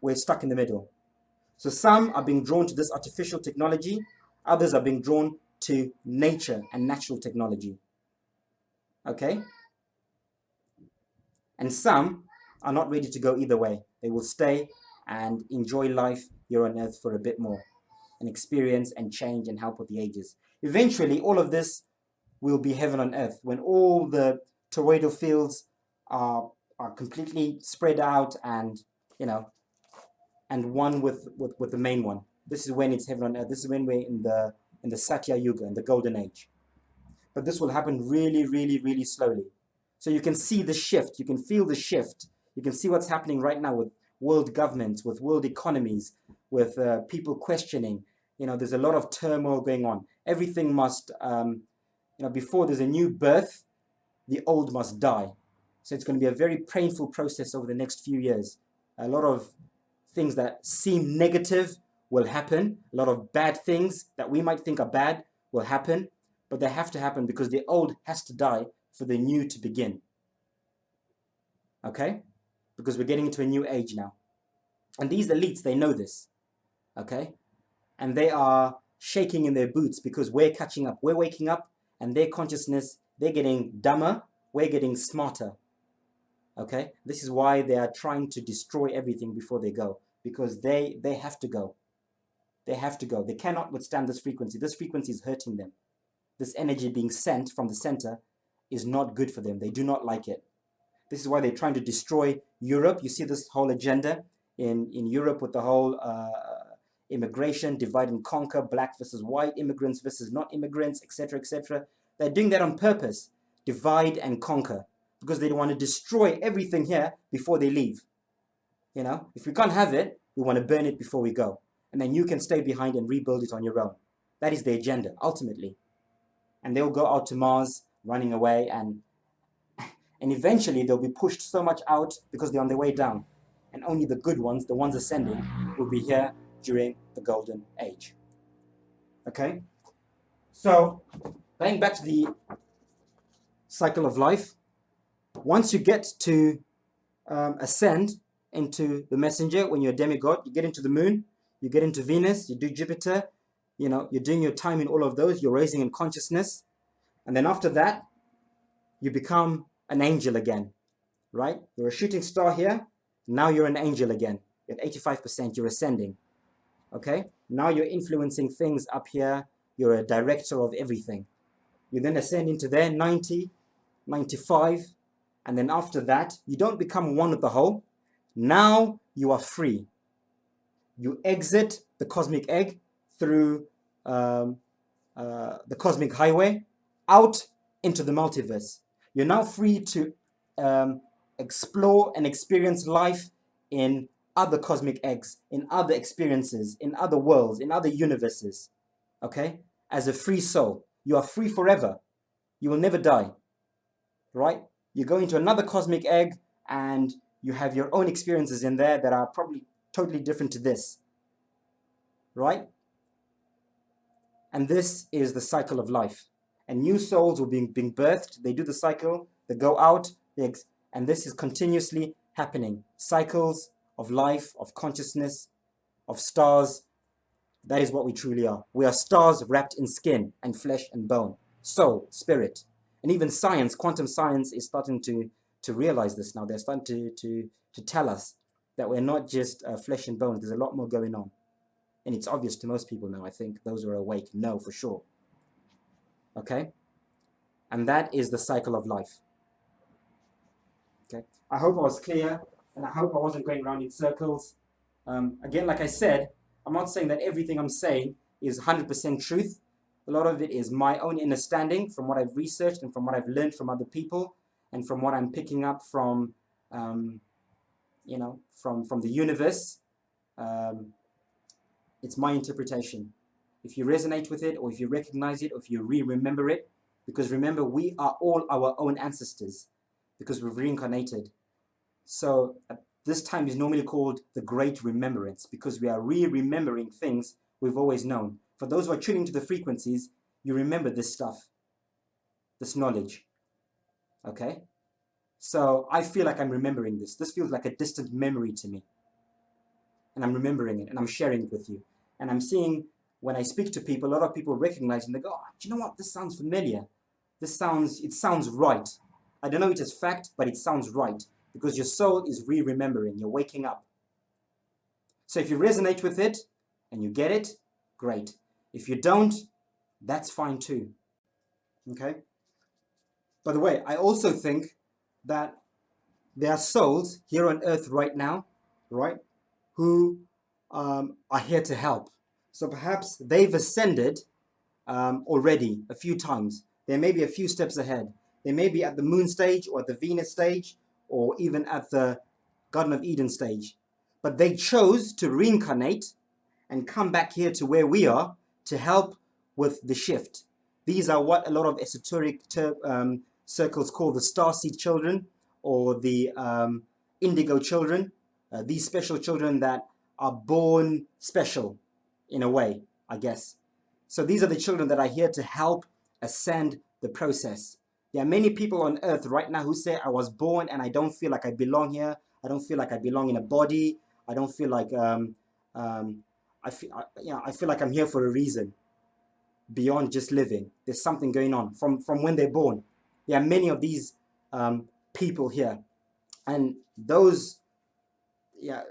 We're stuck in the middle. So some are being drawn to this artificial technology, others are being drawn to nature and natural technology. Okay? And some are not ready to go either way. They will stay and enjoy life here on earth for a bit more and experience and change and help with the ages. Eventually, all of this will be heaven on earth when all the toroidal fields are completely spread out and, you know, and one with the main one. This is when it's heaven on earth. This is when we're in the Satya Yuga, in the golden age. But this will happen really, really, really slowly. So you can see the shift. You can feel the shift. You can see what's happening right now with world governments, with world economies, with people questioning. You know, there's a lot of turmoil going on. Everything must, before there's a new birth, the old must die. So it's going to be a very painful process over the next few years. A lot of things that seem negative will happen. A lot of bad things that we might think are bad will happen. But they have to happen because the old has to die for the new to begin. Okay? Because we're getting into a new age now. And these elites, they know this. Okay? And they are shaking in their boots because we're catching up. We're waking up and their consciousness, they're getting dumber. We're getting smarter. Okay? This is why they are trying to destroy everything before they go. Because they have to go. They have to go. They cannot withstand this frequency. This frequency is hurting them. This energy being sent from the center is not good for them. They do not like it. This is why they're trying to destroy Europe. You see this whole agenda in Europe with the whole immigration, divide and conquer, black versus white, immigrants versus not immigrants, etc., etc. They're doing that on purpose, divide and conquer, because they want to destroy everything here before they leave. You know, if we can't have it, we want to burn it before we go. And then you can stay behind and rebuild it on your own. That is the agenda, ultimately. And they'll go out to Mars, running away, and eventually they'll be pushed so much out because they're on their way down. And only the good ones, the ones ascending, will be here during the golden age. Okay? So, going back to the cycle of life, once you get to ascend into the messenger, when you're a demigod, you get into the moon, you get into Venus, you do Jupiter, you know, you're doing your time in all of those, you're raising in consciousness. And then after that, you become an angel again, right? You're a shooting star here. Now you're an angel again. You're at 85%, you're ascending. Okay? Now you're influencing things up here. You're a director of everything. You then ascend into there, 90, 95. And then after that, you don't become one with the whole. Now you are free. You exit the cosmic egg through the cosmic highway out into the multiverse. You're now free to explore and experience life in other cosmic eggs, in other experiences, in other worlds, in other universes. Okay? As a free soul. You are free forever. You will never die. Right? You go into another cosmic egg and you have your own experiences in there that are probably totally different to this. Right? And this is the cycle of life. And new souls will be being birthed. They do the cycle. They go out. And this is continuously happening. Cycles of life, of consciousness, of stars. That is what we truly are. We are stars wrapped in skin and flesh and bone. Soul, spirit. And even science, quantum science, is starting to realize this now. They're starting to tell us that we're not just flesh and bones. There's a lot more going on. And it's obvious to most people now, I think. Those who are awake know for sure. Okay? And that is the cycle of life. Okay? I hope I was clear, and I hope I wasn't going around in circles. Again, like I said, I'm not saying that everything I'm saying is 100% truth. A lot of it is my own understanding from what I've researched and from what I've learned from other people and from what I'm picking up from you know, from the universe. It's my interpretation. If you resonate with it, or if you recognize it, or if you remember it, because remember, we are all our own ancestors, because we've reincarnated. So this time is normally called the Great Remembrance, because we are remembering things we've always known. For those who are tuning to the frequencies, you remember this stuff, this knowledge. Okay? So I feel like I'm remembering this. This feels like a distant memory to me. And I'm remembering it, and I'm sharing it with you. And I'm seeing, when I speak to people, a lot of people recognize and they go, oh, do you know what? This sounds familiar. It sounds right. I don't know it as fact, but it sounds right. Because your soul is remembering. You're waking up. So if you resonate with it and you get it, great. If you don't, that's fine too. Okay? By the way, I also think that there are souls here on earth right now, right, who are here to help. So perhaps they've ascended already a few times. They may be a few steps ahead. They may be at the moon stage, or at the Venus stage, or even at the Garden of Eden stage. But they chose to reincarnate and come back here to where we are to help with the shift. These are what a lot of esoteric circles call the starseed children, or the indigo children. These special children that are born special, in a way, I guess. So these are the children that are here to help ascend the process. There are many people on earth right now who say, I was born and I don't feel like I belong here. I don't feel like I belong in a body. I don't feel like, I feel like I'm here for a reason beyond just living. There's something going on from when they're born. There are many of these people here. And those,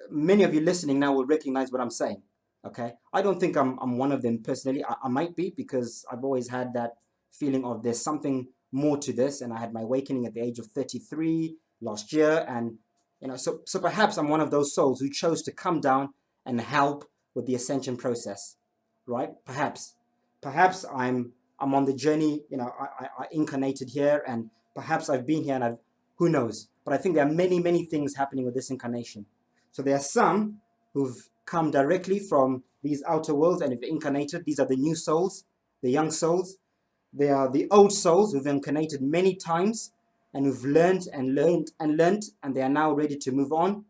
many of you listening now will recognize what I'm saying. Okay, I don't think I'm one of them personally. I might be, because I've always had that feeling of there's something more to this, and I had my awakening at the age of 33 last year, and so perhaps I'm one of those souls who chose to come down and help with the ascension process, right? Perhaps I'm on the journey. I incarnated here, and perhaps I've been here, and who knows? But I think there are many things happening with this incarnation. So there are some who've come directly from these outer worlds and have incarnated. These are the new souls, the young souls. They are the old souls who've incarnated many times and who've learned, and they are now ready to move on.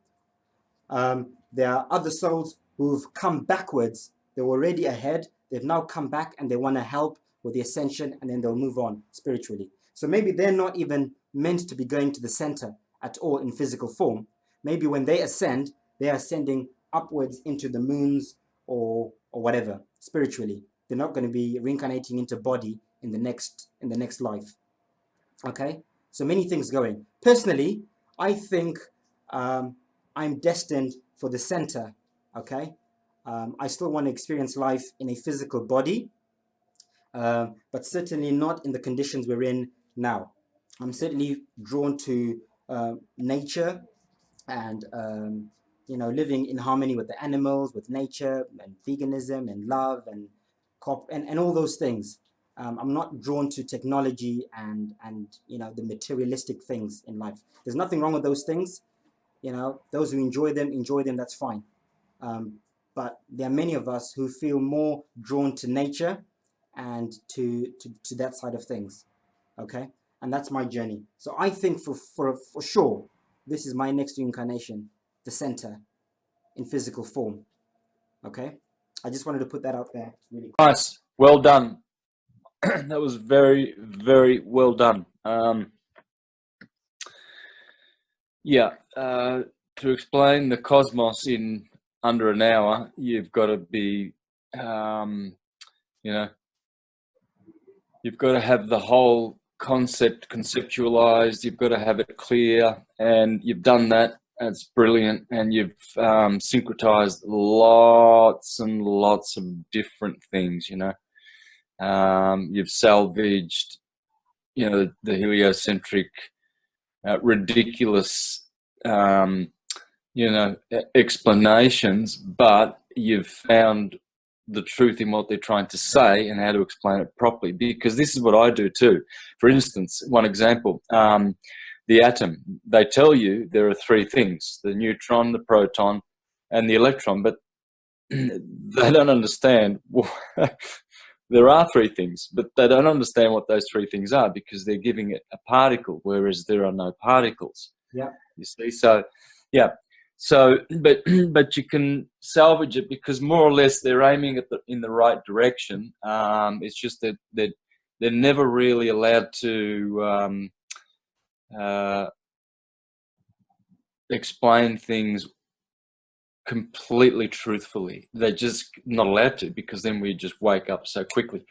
There are other souls who've come backwards. They were already ahead. They've now come back and they want to help with the ascension, and then they'll move on spiritually. So maybe they're not even meant to be going to the center at all in physical form. Maybe when they ascend, they are ascending upwards into the moons or whatever spiritually. They're not going to be reincarnating into body in the next life. Okay, so many things going. Personally, I think I'm destined for the center. Okay, I still want to experience life in a physical body, but certainly not in the conditions we're in now. I'm certainly drawn to nature and living in harmony with the animals, with nature, and veganism, and love, and all those things. I'm not drawn to technology and the materialistic things in life. There's nothing wrong with those things. Those who enjoy them, that's fine. But there are many of us who feel more drawn to nature and to that side of things. Okay, and that's my journey. So I think for sure, this is my next incarnation, the center, in physical form. Okay, I just wanted to put that out there. Really quick. Nice, well done. That was very, very well done. To explain the cosmos in under an hour, you've got to be, you've got to have the whole concept conceptualized. You've got to have it clear, and you've done that. That's brilliant, and you've syncretized lots and lots of different things. You've salvaged, the heliocentric, ridiculous, explanations, but you've found the truth in what they're trying to say and how to explain it properly, because this is what I do too. For instance, one example, the atom. They tell you there are three things: the neutron, the proton, and the electron. But they don't understand. There are three things, but they don't understand what those three things are because they're giving it a particle, whereas there are no particles. Yeah. You see, so yeah. So, but you can salvage it because more or less they're aiming at in the right direction. It's just that they're never really allowed to explain things completely truthfully. They're just not allowed to because then we just wake up so quickly.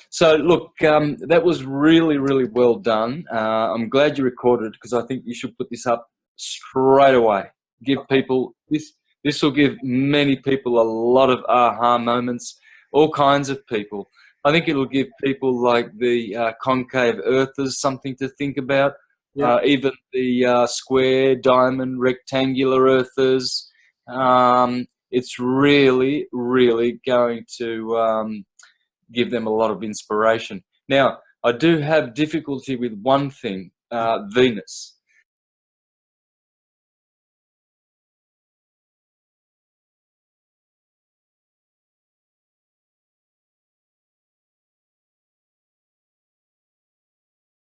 So look, that was really, really well done. I'm glad you recorded it because I think you should put this up straight away. Give people this. This will give many people a lot of aha moments. All kinds of people. I think it'll give people like the concave earthers something to think about. Yeah. Even the square, diamond, rectangular earthers. It's really, really going to give them a lot of inspiration. Now, I do have difficulty with one thing, Venus.